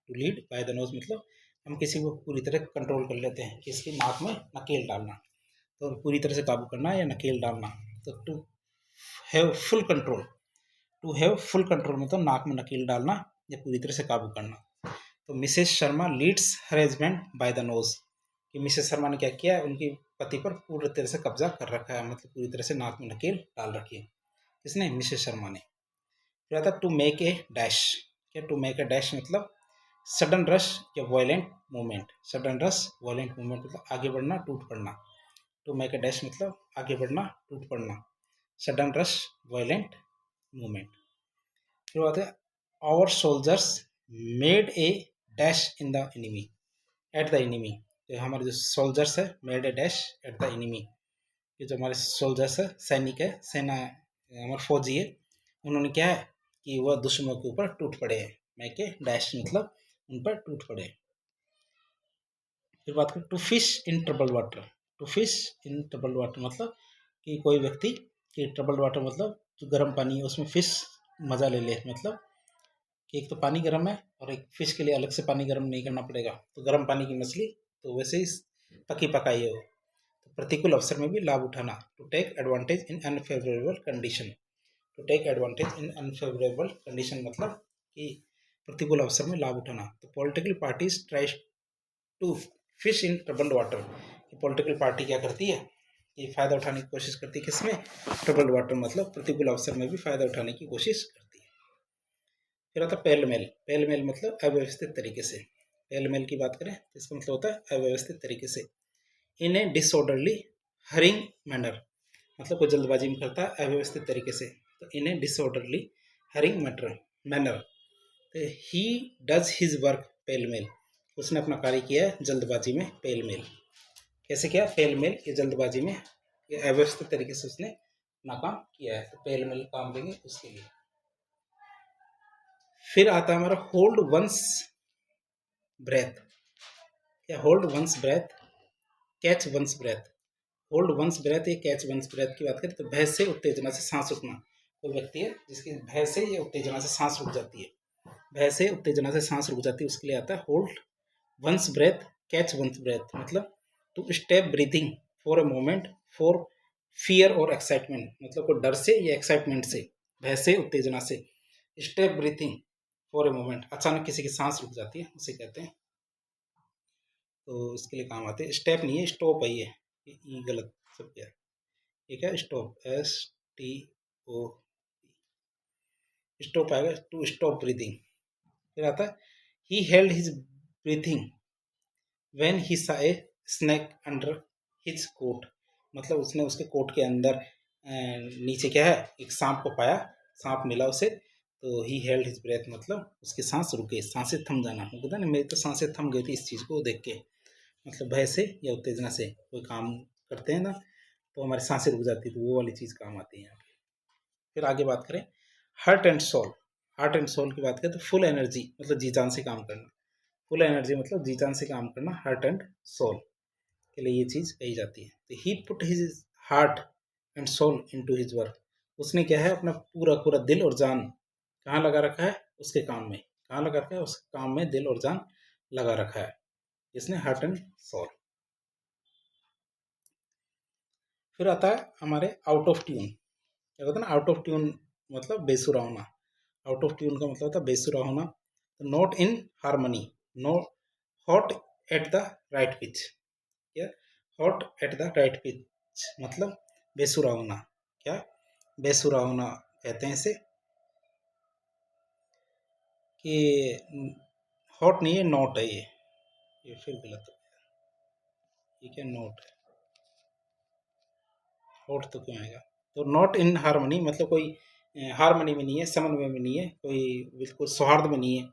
to lead by the nose मतलब हम किसी को पूरी तरह कंट्रोल कर लेते हैं, किसकी नाक में नकेल डालना, तो पूरी तरह से काबू करना या नकेल डालना। तो to have full control, to have full control मतलब नाक में नकेल डालना या पूरी तरह से काबू करना। तो Mrs Sharma leads her husband by the nose, कि मिसेस शर्मा ने क्या किया है, उनकी पति पर पूरी तरह से कब्जा कर रखा है, मतलब पूरी तरह से नाक में नकेल डाल रखी है, किसने, मिसेस शर्मा ने। फिर आता टू मेक ए डैश, क्या टू मेक ए डैश मतलब सडन रश या violent movement, sudden rush violent movement मतलब आगे बढ़ना, टूट पड़ना। टू मेक ए डैश मतलब आगे बढ़ना, टूट पड़ना, सडन रश वायलेंट मूवमेंट। फिर बात है, our soldiers made a dash in the enemy, at the enemy, जो हमारे जो सोल्जर्स है, made a dash at the enemy, ये जो हमारे सोल्जर्स है, सैनिक है, सेना, हमारे फौजी है, उन्होंने क्या है कि वह दुश्मनों के ऊपर टूट पड़े हैं, मेक ए डैश मतलब उन पर टूट पड़े। फिर बात करें to fish in trouble water, to fish in trouble water मतलब कि कोई व्यक्ति कि ट्रबल्ड वाटर मतलब जो गर्म पानी है उसमें फिश मज़ा ले ले, मतलब कि एक तो पानी गर्म है और एक फिश के लिए अलग से पानी गर्म नहीं करना पड़ेगा, तो गर्म पानी की मछली तो वैसे ही पकी पकाई है वो। तो प्रतिकूल अवसर में भी लाभ उठाना, to take advantage in unfavourable condition. To take advantage in unfavourable condition मतलब कि प्रतिकूल अवसर में लाभ उठाना। तो political parties tries to fish in troubled water, कि पॉलिटिकल पार्टी क्या करती है कि फ़ायदा उठाने की कोशिश करती है किसमें, ट्रबल्ड वाटर मतलब प्रतिकूल अवसर में भी फ़ायदा उठाने की कोशिश करती है। फिर आता है पेल मेल। पेल मेल मतलब अव्यवस्थित तरीके से। पेल मेल की बात करें तो इसका मतलब होता है अव्यवस्थित तरीके से। इन ए डिसऑर्डरली हरिंग मैनर, मतलब कोई जल्दबाजी में करता है अव्यवस्थित तरीके से, तो in a disorderly hurrying manner, तो he does his work pell mell, उसने अपना कार्य किया है जल्दबाजी में पेल मेल। कैसे किया पेल मेल, ये जल्दबाजी में ये अव्यवस्थित तरीके से उसने नाकाम किया है, तो पेल मेल काम लेंगे उसके लिए। फिर आता है हमारा होल्ड वंस ब्रेथ, या hold one's breath, catch one's breath. Hold one's breath या कैच वंस ब्रेथ की बात करें तो भय से उत्तेजना से सांस रुकना। कोई व्यक्ति है जिसकी भय से या उत्तेजना से सांस रुक जाती है, भय से उत्तेजना से सांस रुक जाती है, उसके लिए आता है hold one's breath catch one's breath, मतलब to stop breathing for a moment for fear or excitement, मतलब कोई डर से या एक्साइटमेंट से, भय से उत्तेजना से step breathing for a moment, अचानक किसी की सांस रुक जाती है उसे कहते हैं, तो उसके लिए काम आते हैं। स्टेप नहीं है स्टॉप है, ये गलत सब क्या है, ये क्या stop, S T O, stop आएगा टू स्टॉप ब्रीथिंग। फिर आता है he held his breathing when he saw a snake under his coat, मतलब उसने उसके कोट के अंदर नीचे क्या है एक सांप को पाया, सांप मिला उसे, तो ही हेल्ड हिज ब्रेथ मतलब उसकी सांस रुके, सांसें थम जाना, वो कहता है ना मेरी तो सांसें थम गई थी इस चीज़ को देख के, मतलब भय से या उत्तेजना से कोई काम करते हैं ना तो हमारी सांसें रुक जाती है, तो वो वाली चीज़ काम आती है यहाँ पे। फिर आगे बात करें heart and soul. Heart and soul की बात करें तो फुल एनर्जी मतलब जी जान से काम करना, फुल एनर्जी मतलब जी जान से काम करना, हार्ट एंड सोल के लिए ये चीज़ कही जाती है। तो he put his heart and soul into his work, उसने क्या है अपना पूरा पूरा दिल और जान कहाँ लगा रखा है उसके काम में, कहाँ लगा रखा है उस काम में दिल और जान लगा रखा है, इसने हार्ट एंड सोल। फिर आता है हमारे आउट ऑफ ट्यून, क्या होता है ना आउट ऑफ ट्यून मतलब बेसुरा होना, आउट ऑफ ट्यून का मतलब होता है बेसुरा होना, तो not in harmony, not at the right pitch, या not at the right pitch मतलब बेसुरा होना, क्या बेसुरा होना कहते हैं इसे, कि हॉट नहीं है नॉट है ये फिर गलत हो गया, ये क्या नॉट है, हॉट तो क्यों आएगा, तो नॉट इन हारमोनी मतलब कोई हारमोनी में नहीं है, समन्वय में नहीं है, कोई बिल्कुल सौहार्द में नहीं है,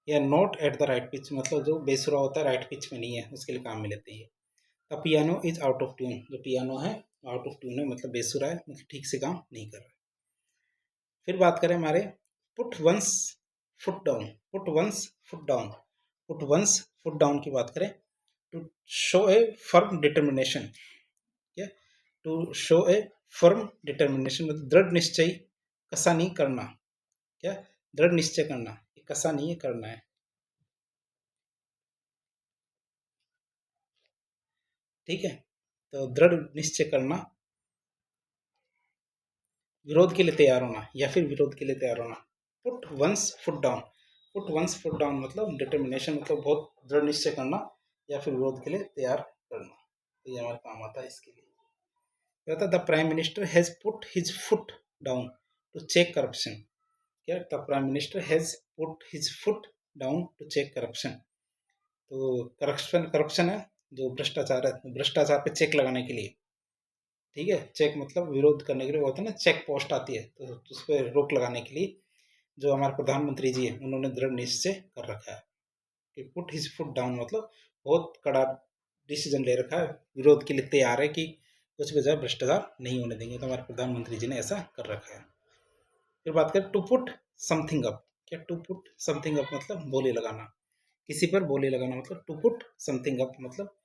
या not at the right pitch मतलब जो बेसुरा होता है राइट पिच में नहीं है, उसके लिए काम में लेते हैं। The piano is out of tune, जो पियानो है आउट ऑफ ट्यून है मतलब बेसुरा है, मतलब ठीक से काम नहीं कर रहा। फिर बात करें हमारे put one's foot down, put one's foot down, put one's foot down की बात करें to show a firm determination, क्या to show a firm determination मतलब दृढ़ निश्चय, कसा नहीं करना, क्या दृढ़ निश्चय करना, ये कसा नहीं है करना है, ठीक है, तो दृढ़ निश्चय करना, विरोध के लिए तैयार होना या फिर विरोध के लिए तैयार होना। Put one's foot down, put one's foot down मतलब डिटर्मिनेशन मतलब बहुत दृढ़ निश्चय करना या फिर विरोध के लिए तैयार करना, तो ये हमारे काम आता है इसके लिए। कहता the prime minister has put his foot down to check corruption, क्या the prime minister has put his foot down to check corruption, तो करप्शन करप्शन है जो भ्रष्टाचार है, भ्रष्टाचार पे चेक लगाने के लिए, ठीक है, चेक मतलब विरोध करने के लिए होता है ना, चेक पोस्ट आती है तो उस पर रोक लगाने के लिए जो हमारे प्रधानमंत्री जी हैं उन्होंने दृढ़ निश्चय कर रखा है कि पुट हिज फुट डाउन मतलब बहुत कड़ा डिसीजन ले रखा है, विरोध के लिए तैयार है कि कुछ भी जाए भ्रष्टाचार नहीं होने देंगे, तो हमारे प्रधानमंत्री जी ने ऐसा कर रखा है। फिर बात करें टू पुट समथिंग अप, क्या टू पुट समथिंग अप मतलब बोली लगाना, किसी पर बोली लगाना मतलब टू पुट समथिंग अप मतलब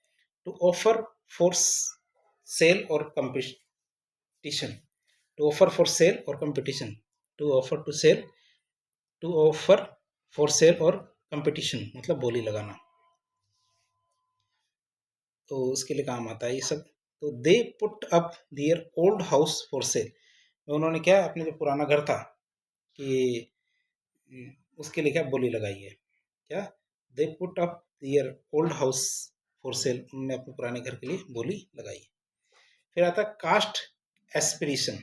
to offer for sale or competition, to offer for sale or competition, to offer to sale, to offer for sale or competition मतलब बोली लगाना, तो उसके लिए काम आता है ये सब। तो they put up their old house for sale, उन्होंने क्या अपने जो पुराना घर था कि उसके लिए क्या बोली लगाई है, क्या they put up their old house for sale, उन्होंने अपने पुराने घर के लिए बोली लगाई है। फिर आता है कास्ट एस्पिरेशन,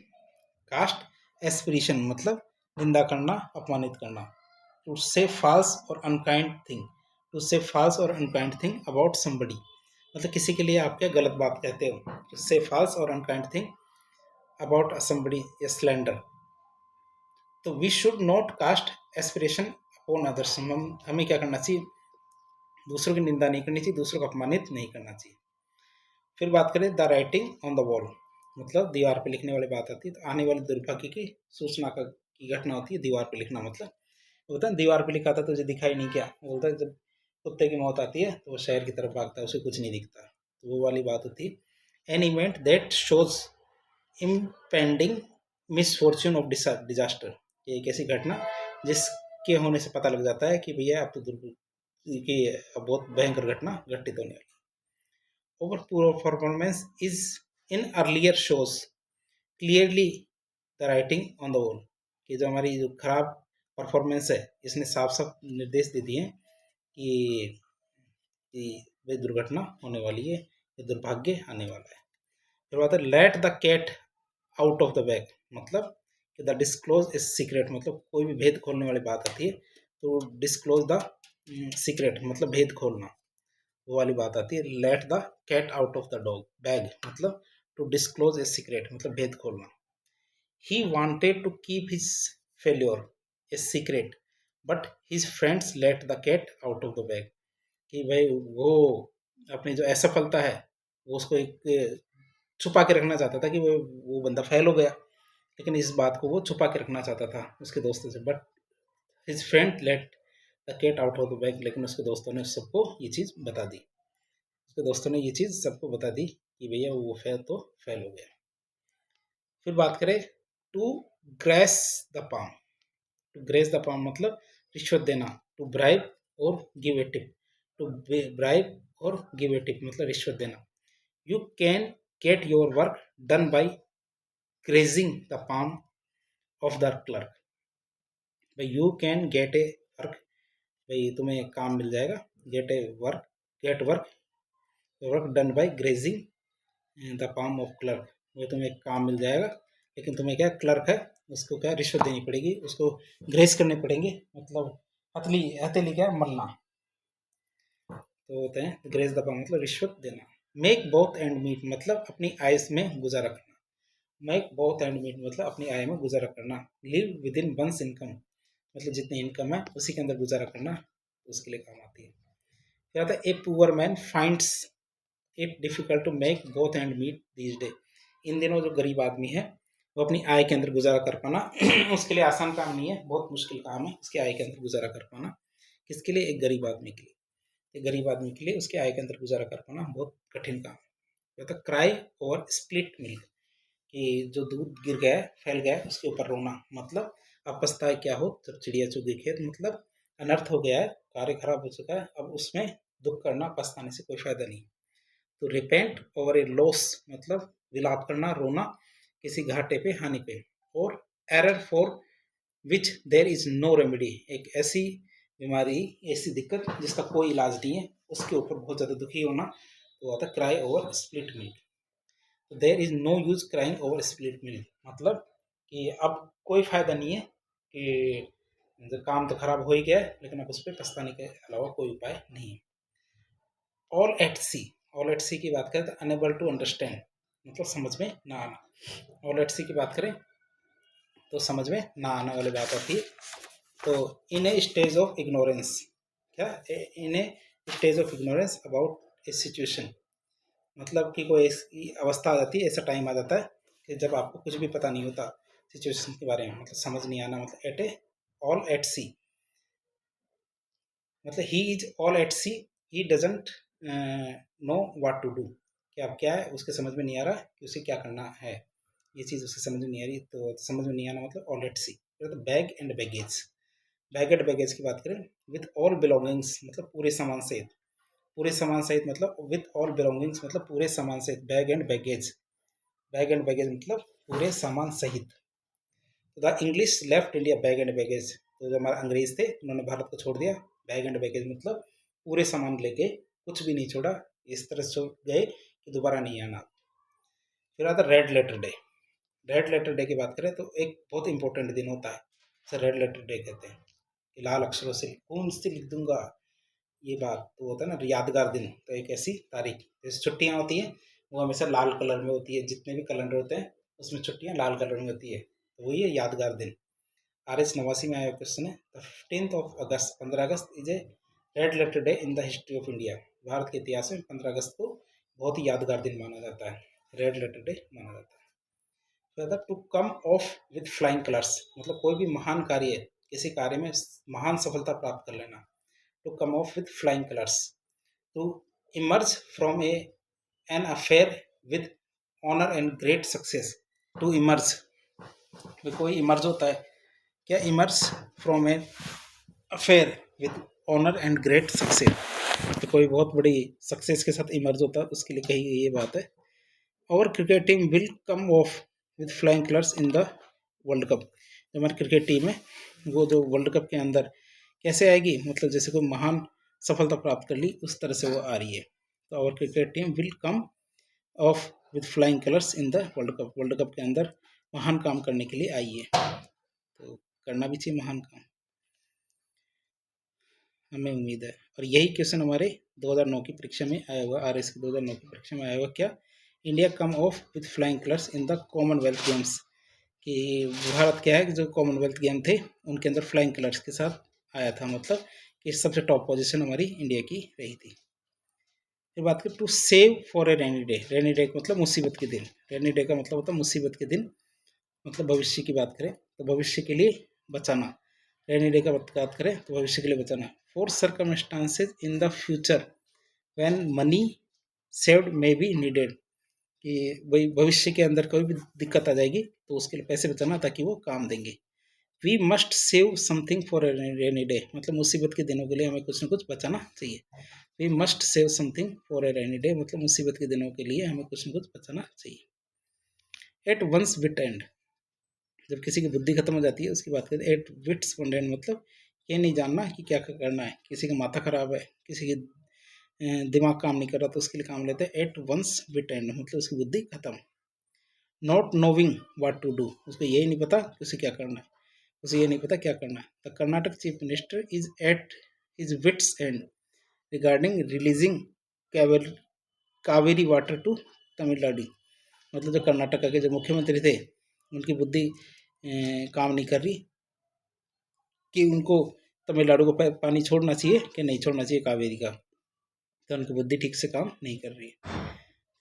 कास्ट एस्पिरेशन मतलब निंदा करना, अपमानित करना, टू से फॉल्स और unkind thing, to say false और अनकाइंड थिंग अबाउट समबडी, मतलब किसी के लिए आप क्या गलत बात कहते हो, टू से फॉल्स और अनकाइंड थिंग अबाउट समबडी या स्लैंडर। तो we should not cast aspiration upon others, हमें क्या करना चाहिए, दूसरों की निंदा नहीं करनी चाहिए, दूसरों को अपमानित नहीं करना चाहिए। फिर बात करें the writing on the wall, मतलब दीवार पे लिखने वाली बात आती है। तो आने वाली दुर्भाग्य की सूचना की घटना होती है दीवार पे लिखना, मतलब बोलता है दीवार पे लिखा था तुझे दिखाई नहीं क्या, बोलता है जब कुत्ते की मौत आती है तो वो शहर की तरफ भागता है, उसे कुछ नहीं दिखता, तो वो वाली बात होती है। An event that shows impending misfortune of disaster, ये एक ऐसी घटना जिसके होने से पता लग जाता है कि भैया अब तो कि अब बहुत भयंकर घटना घटित होने वाली। ओवर पूर performance is in earlier shows clearly the writing on the wall, कि जो हमारी जो खराब परफॉर्मेंस है इसने साफ साफ निर्देश दे दिए कि वे दुर्घटना होने वाली है, ये दुर्भाग्य आने वाला है। फिर बात है let the cat out of the bag, मतलब कि द डिस्क्लोज इज सीक्रेट, मतलब कोई भी भेद खोलने वाली बात आती है तो डिस्क्लोज द सीक्रेट मतलब भेद खोलना, वो वाली बात आती है। Let the cat out of the dog bag मतलब टू डिस्क्लोज ए सीक्रेट मतलब भेद खोलना। He wanted to keep his failure a secret but his friends let the cat out of the bag, कि भाई वो अपनी जो असफलता है वो उसको एक छुपा के रखना चाहता था कि वो बंदा फेल हो गया, लेकिन इस बात को वो छुपा के रखना चाहता था उसके दोस्तों से। But his friend let the cat out of the bag, लेकिन उसके दोस्तों ने सबको ये चीज़ बता दी, उसके दोस्तों ने ये चीज़ सबको बता दी कि भैया वो फेल हो गया। फिर बात करें to grease the palm, to grease the palm मतलब रिश्वत देना, to bribe or give a tip, to bribe or give a tip मतलब रिश्वत देना। You can get your work done by greasing the palm of the clerk, भाई you can get a work, भाई तुम्हें काम मिल जाएगा, get a work, get work, work done by greasing the palm of clerk, वो तुम्हें काम मिल जाएगा, लेकिन तुम्हें क्या क्लर्क है उसको क्या रिश्वत देनी पड़ेगी, उसको ग्रेस करने पड़ेंगे, मतलब हथेली क्या मलना, तो होते हैं ग्रेस द पाम मतलब रिश्वत देना। मेक बोथ एंड मीट मतलब अपनी आय में गुजारा करना, मेक बोथ एंड मीट मतलब अपनी आय में गुजारा करना। Live within one's income मतलब जितनी इनकम है उसी के अंदर गुजारा करना, उसके लिए काम आती है। फिर आता है a poor man finds it difficult to make both end meet these day, इन दिनों जो गरीब आदमी है वो अपनी आय के अंदर गुजारा कर पाना उसके लिए आसान काम नहीं है, बहुत मुश्किल काम है उसके आय के अंदर गुजारा कर पाना। किसके लिए, एक गरीब आदमी के लिए, एक गरीब आदमी के लिए उसके आय के अंदर गुजारा कर पाना बहुत कठिन काम है। तो क्राई और स्प्लिट मिल्क, कि जो दूध गिर गया फैल गया उसके ऊपर रोना, मतलब अब पछताए क्या हो जब चिड़िया चुग गई खेत, मतलब अनर्थ हो गया है, कार्य खराब हो चुका है, अब उसमें दुख करना पछताने से कोई फायदा नहीं। तो रिपेंट ओवर ए लॉस मतलब विलाप करना, रोना किसी घाटे पे, हानि पे। और error for which there is no remedy, एक ऐसी बीमारी, ऐसी दिक्कत जिसका कोई इलाज नहीं है, उसके ऊपर बहुत ज़्यादा दुखी होना, तो आता क्राई ओवर स्प्लिट मिल्क। तो there is no use crying over split milk मतलब कि अब कोई फायदा नहीं है कि काम तो खराब हो ही गया है लेकिन अब उस पर पछताने के अलावा कोई उपाय नहीं है। All at sea, all at sea की बात करें तो अनेबल टू अंडरस्टैंड मतलब समझ में ना आना, ऑल एट सी की बात करें तो समझ में ना आना वाली बात आती है। तो in a stage of ignorance, क्या in a stage of ignorance about a situation, मतलब कि कोई ऐसी अवस्था आ जाती है, ऐसा टाइम आ जाता है कि जब आपको कुछ भी पता नहीं होता सिचुएशन के बारे में, मतलब समझ नहीं आना, मतलब at a all at sea मतलब he is all at sea, he doesn't know what to do, कि अब क्या है उसके समझ में नहीं आ रहा कि उसे क्या करना है, ये चीज़ उसे समझ में नहीं आ रही, तो समझ में नहीं आना मतलब ऑल लेट्स सी। तो bag and baggage, bag and baggage की बात करें, विथ ऑल बिलोंगिंग्स मतलब पूरे सामान सहित, पूरे सामान सहित मतलब विथ ऑल बिलोंगिंग्स मतलब पूरे सामान सहित, bag and baggage, bag and baggage मतलब पूरे सामान सहित। तो the English left India bag and baggage, तो जो हमारे अंग्रेज थे उन्होंने भारत को छोड़ दिया, बैग एंड बैगेज मतलब पूरे सामान लेके, कुछ भी नहीं छोड़ा, इस तरह से छोड़ गए कि दोबारा नहीं आना। फिर आता red letter day. Red letter day की बात करें तो एक बहुत इंपॉर्टेंट दिन होता है, उसे रेड लेटर डे कहते हैं, कि लाल अक्षरों से कौन से लिख दूंगा, ये बात तो होता है ना यादगार दिन। तो एक ऐसी तारीख, जैसे छुट्टियां होती हैं वो हमेशा लाल कलर में होती है, जितने भी कैलेंडर होते हैं उसमें छुट्टियां लाल कलर में होती है, तो वही है यादगार दिन। RH89 में आया क्वेश्चन है, the 15 August, 15 August is a red letter day in the history of India. Bharat के इतिहास में 15 अगस्त को बहुत ही यादगार दिन माना जाता है, रेड लेटर डे माना जाता है। फिर to come off with flying colours, मतलब कोई भी महान कार्य, किसी कार्य में महान सफलता प्राप्त कर लेना, to come off with flying colours, to emerge from a an affair with honour and great success. To emerge, कोई इमर्ज होता है क्या, emerge from a affair with honour and great success, तो कोई बहुत बड़ी सक्सेस के साथ इमर्ज होता है, उसके लिए कही गई ये बात है। और cricket team will come off with flying colours in the World cup, जो हमारी क्रिकेट टीम है वो जो वर्ल्ड कप के अंदर कैसे आएगी, मतलब जैसे कोई महान सफलता प्राप्त कर ली उस तरह से वो आ रही है। तो our cricket team will come off with flying colours in the World Cup, World Cup के अंदर महान काम करने के लिए आई है, तो करना भी चाहिए महान काम, हमें उम्मीद है। और यही क्वेश्चन हमारे 2009 की परीक्षा में आया हुआ, RS की 2009 की परीक्षा में आया हुआ, क्या India come off with flying colours in the Commonwealth games, कि भारत क्या है कि जो कॉमनवेल्थ गेम थे उनके अंदर फ्लाइंग कलर्स के साथ आया था, मतलब कि सबसे टॉप पोजीशन हमारी इंडिया की रही थी। फिर बात करें to save for a rainy day, rainy day का मतलब मुसीबत के दिन, रेनी डे का मतलब होता है मुसीबत के दिन, मतलब भविष्य की बात करें तो भविष्य के लिए बचाना, रेनी डे का बात करें तो भविष्य के लिए बचाना। For circumstances in the future when money saved may be needed, कि भाई भविष्य के अंदर कोई भी दिक्कत आ जाएगी तो उसके लिए पैसे बचाना ताकि वो काम देंगे। We must save something for rainy day, मतलब मुसीबत के दिनों के लिए हमें कुछ ना कुछ बचाना चाहिए। We must save something for a rainy day, मतलब मुसीबत के दिनों के लिए हमें कुछ ना कुछ बचाना चाहिए। एट वंस विट एंड, जब किसी की बुद्धि खत्म हो जाती है उसकी बात करते हैं। एट विट्स वन एंड मतलब ये नहीं जानना कि क्या करना है, किसी का माथा खराब है, किसी की दिमाग काम नहीं कर रहा तो उसके लिए काम लेते हैं। एट वंस विट एंड मतलब उसकी बुद्धि खत्म। Not knowing what to do, उसको यही नहीं पता कि उसे क्या करना है, उसे ये नहीं पता क्या करना है। The Karnataka chief minister is at is wits end regarding releasing Kaveri water to Tamil Nadu, मतलब जो कर्नाटक के जो मुख्यमंत्री थे उनकी बुद्धि काम नहीं कर रही कि उनको तमिलनाडु को पानी छोड़ना चाहिए कि नहीं छोड़ना चाहिए कावेरी का, तो उनकी बुद्धि ठीक से काम नहीं कर रही है।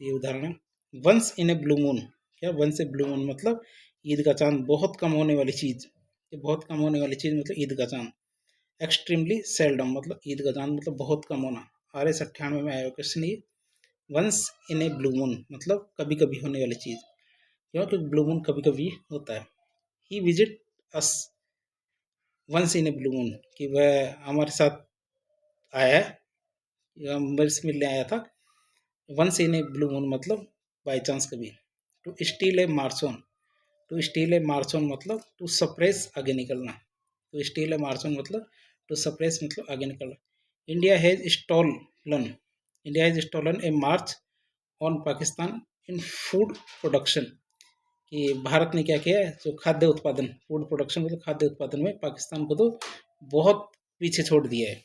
ये उदाहरण है। Once in a blue moon, क्या वंस ए ब्लू मून मतलब ईद का चांद, बहुत कम होने वाली चीज़, ये बहुत कम होने वाली चीज़ मतलब ईद का चांद। एक्सट्रीमली सेल्डम मतलब ईद का चांद मतलब बहुत कम होना। RS98 में आया क्वेश्चन ये। Once in a blue moon मतलब कभी कभी होने वाली चीज़, क्योंकि ब्लू मून कभी कभी होता है। He visit us once in a blue moon, कि वह हमारे साथ आया है या मेरे से मिलने आया था। Once in a blue moon मतलब बाई चांस कभी। To steal a march on, to steal a march on मतलब टू सप्रेस आगे निकलना, टू स्टील ए मार्सोन मतलब टू सप्रेस मतलब आगे निकलना। India has stolen, India has stolen A march on Pakistan in food production, कि भारत ने क्या किया है जो खाद्य उत्पादन, फूड प्रोडक्शन मतलब खाद्य उत्पादन में पाकिस्तान को तो बहुत पीछे छोड़ दिया है।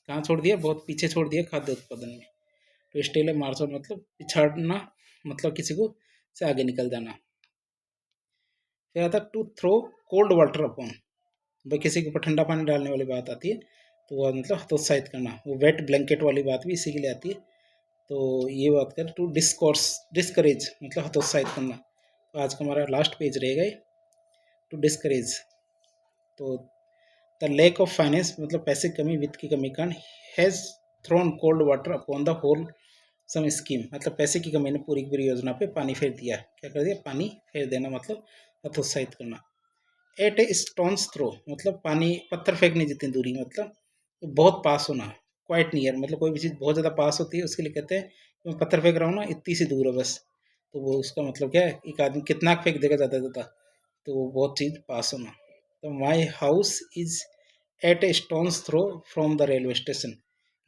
कहाँ छोड़ दिया, बहुत पीछे छोड़ दिया खाद्य उत्पादन में। तो स्टेल है मार्सोन मतलब पिछाड़ना, मतलब किसी को से आगे निकल जाना। फिर आता to throw cold water upon, भाई किसी के ऊपर ठंडा पानी डालने वाली बात आती है तो वह मतलब हतोत्साहित करना, वो वेट ब्लैंकेट वाली बात भी इसी के लिए आती है। तो ये बात करें टू डिस्कोर्स, डिस्करेज मतलब हतोत्साहित करना। तो आज का हमारा लास्ट पेज रहेगा टू डिस्करेज। तो द लैक ऑफ फाइनेंस मतलब पैसे की कमी, वित्त की कमी कारण has thrown cold water upon the wholesome scheme मतलब पैसे की कमी ने पूरी की पूरी योजना पे पानी फेर दिया। क्या कर दिया? पानी फेर देना मतलब हतोत्साहित करना। एट ए स्टोन्स थ्रो मतलब पानी पत्थर फेंकने जितनी दूरी, मतलब बहुत पास होना। क्वाइट नियर मतलब कोई भी चीज़ बहुत ज़्यादा पास होती है उसके लिए कहते हैं कि मैं पत्थर फेंक रहा हूँ ना, इतनी सी दूर है बस। तो वो उसका मतलब क्या है, एक आदमी कितना फेंक देगा ज़्यादा ज़्यादा, तो वो बहुत चीज़ पास होना। तो my house is at a stone's throw from the railway station,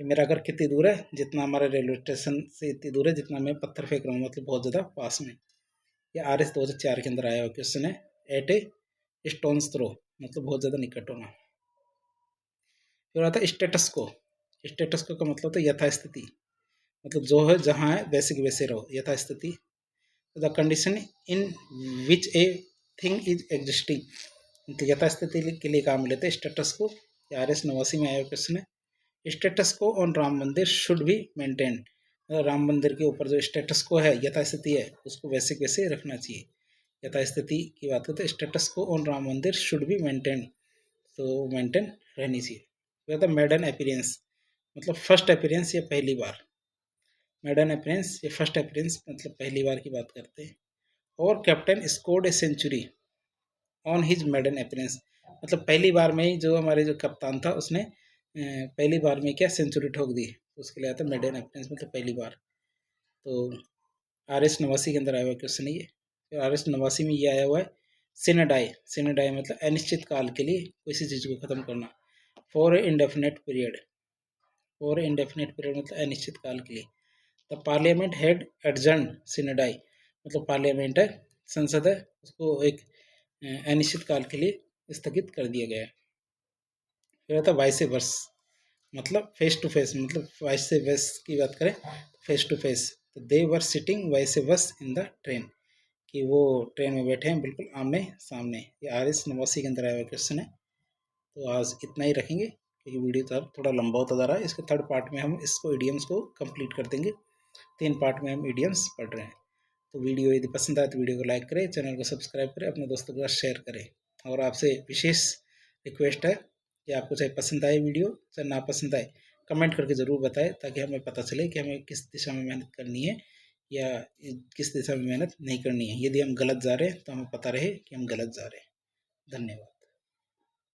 कि मेरा घर कितनी दूर है, जितना हमारे रेलवे स्टेशन से इतनी दूर है जितना मैं पत्थर फेंक रहा हूँ, मतलब बहुत ज़्यादा पास में। ये RS 2004 के अंदर आया हुआ क्वेश्चन है। एट ए स्टोन्स थ्रो मतलब बहुत ज़्यादा निकट होना। फिर आता है स्टेटस को। स्टेटस को का मतलब होता है यथास्थिति, मतलब जो है जहाँ है वैसे की वैसे रहो, यथास्थिति। The condition in which a thing is existing, मतलब यथास्थिति के लिए काम लेते हैं स्टेटस को। RS 89 में आया क्वेश्चन है। स्टेटस को on Ram Mandir should be maintain, Ram मंदिर के ऊपर जो स्टेटस को है, यथास्थिति है, उसको वैसे के वैसे रखना चाहिए। यथास्थिति की बात करते हैं, स्टेटस को on Ram Mandir should be maintain, तो मेंटेन रहनी चाहिए। फिर था मेडन अपीयरेंस मतलब फर्स्ट अपीयरेंस या पहली बार। मेडन अपीयरेंस या फर्स्ट अपीयरेंस मतलब पहली बार की बात करते हैं। और captain scored a century on his maiden appearance मतलब पहली बार में ही जो हमारे जो कप्तान था उसने पहली बार में क्या सेंचुरी ठोक दी, उसके लिए आता है मेडन अपीयरेंस मतलब पहली बार। तो RS 89 के अंदर आया हुआ क्वेश्चन है ये। फिर RS 89 में ये आया हुआ है सिनेडाई। सिनेडाई मतलब अनिश्चित काल के लिए किसी चीज़ को ख़त्म करना। For a indefinite period, for indefinite period मतलब अनिश्चित काल के लिए। द पार्लियामेंट हैड एडजर्न सिनेडाई मतलब पार्लियामेंट है, संसद है, उसको एक अनिश्चित काल के लिए स्थगित कर दिया गया है। फिर आता है वाइस वर्स मतलब फेस टू फेस, मतलब वाइस वर्स की बात करें फेस टू फेस, तो they were sitting vice versa in the train, कि वो ट्रेन में बैठे हैं बिल्कुल आमने सामने। ये RS 89 के अंदर आया हुआ क्वेश्चन है। तो आज इतना ही रखेंगे क्योंकि वीडियो तो अब थोड़ा लंबा होता जा रहा है। इसके थर्ड पार्ट में हम इसको इडियम्स को कंप्लीट कर देंगे। 3 पार्ट में हम इडियम्स पढ़ रहे हैं। तो वीडियो यदि पसंद आए तो वीडियो को लाइक करें, चैनल को सब्सक्राइब करें, अपने दोस्तों के साथ शेयर करें। और आपसे विशेष रिक्वेस्ट है कि आपको चाहे पसंद आए वीडियो चाहे ना पसंद आए, कमेंट करके ज़रूर बताएं ताकि हमें पता चले कि हमें किस दिशा में मेहनत करनी है या किस दिशा में मेहनत नहीं करनी है। यदि हम गलत जा रहे हैं तो हमें पता रहे कि हम गलत जा रहे हैं। धन्यवाद।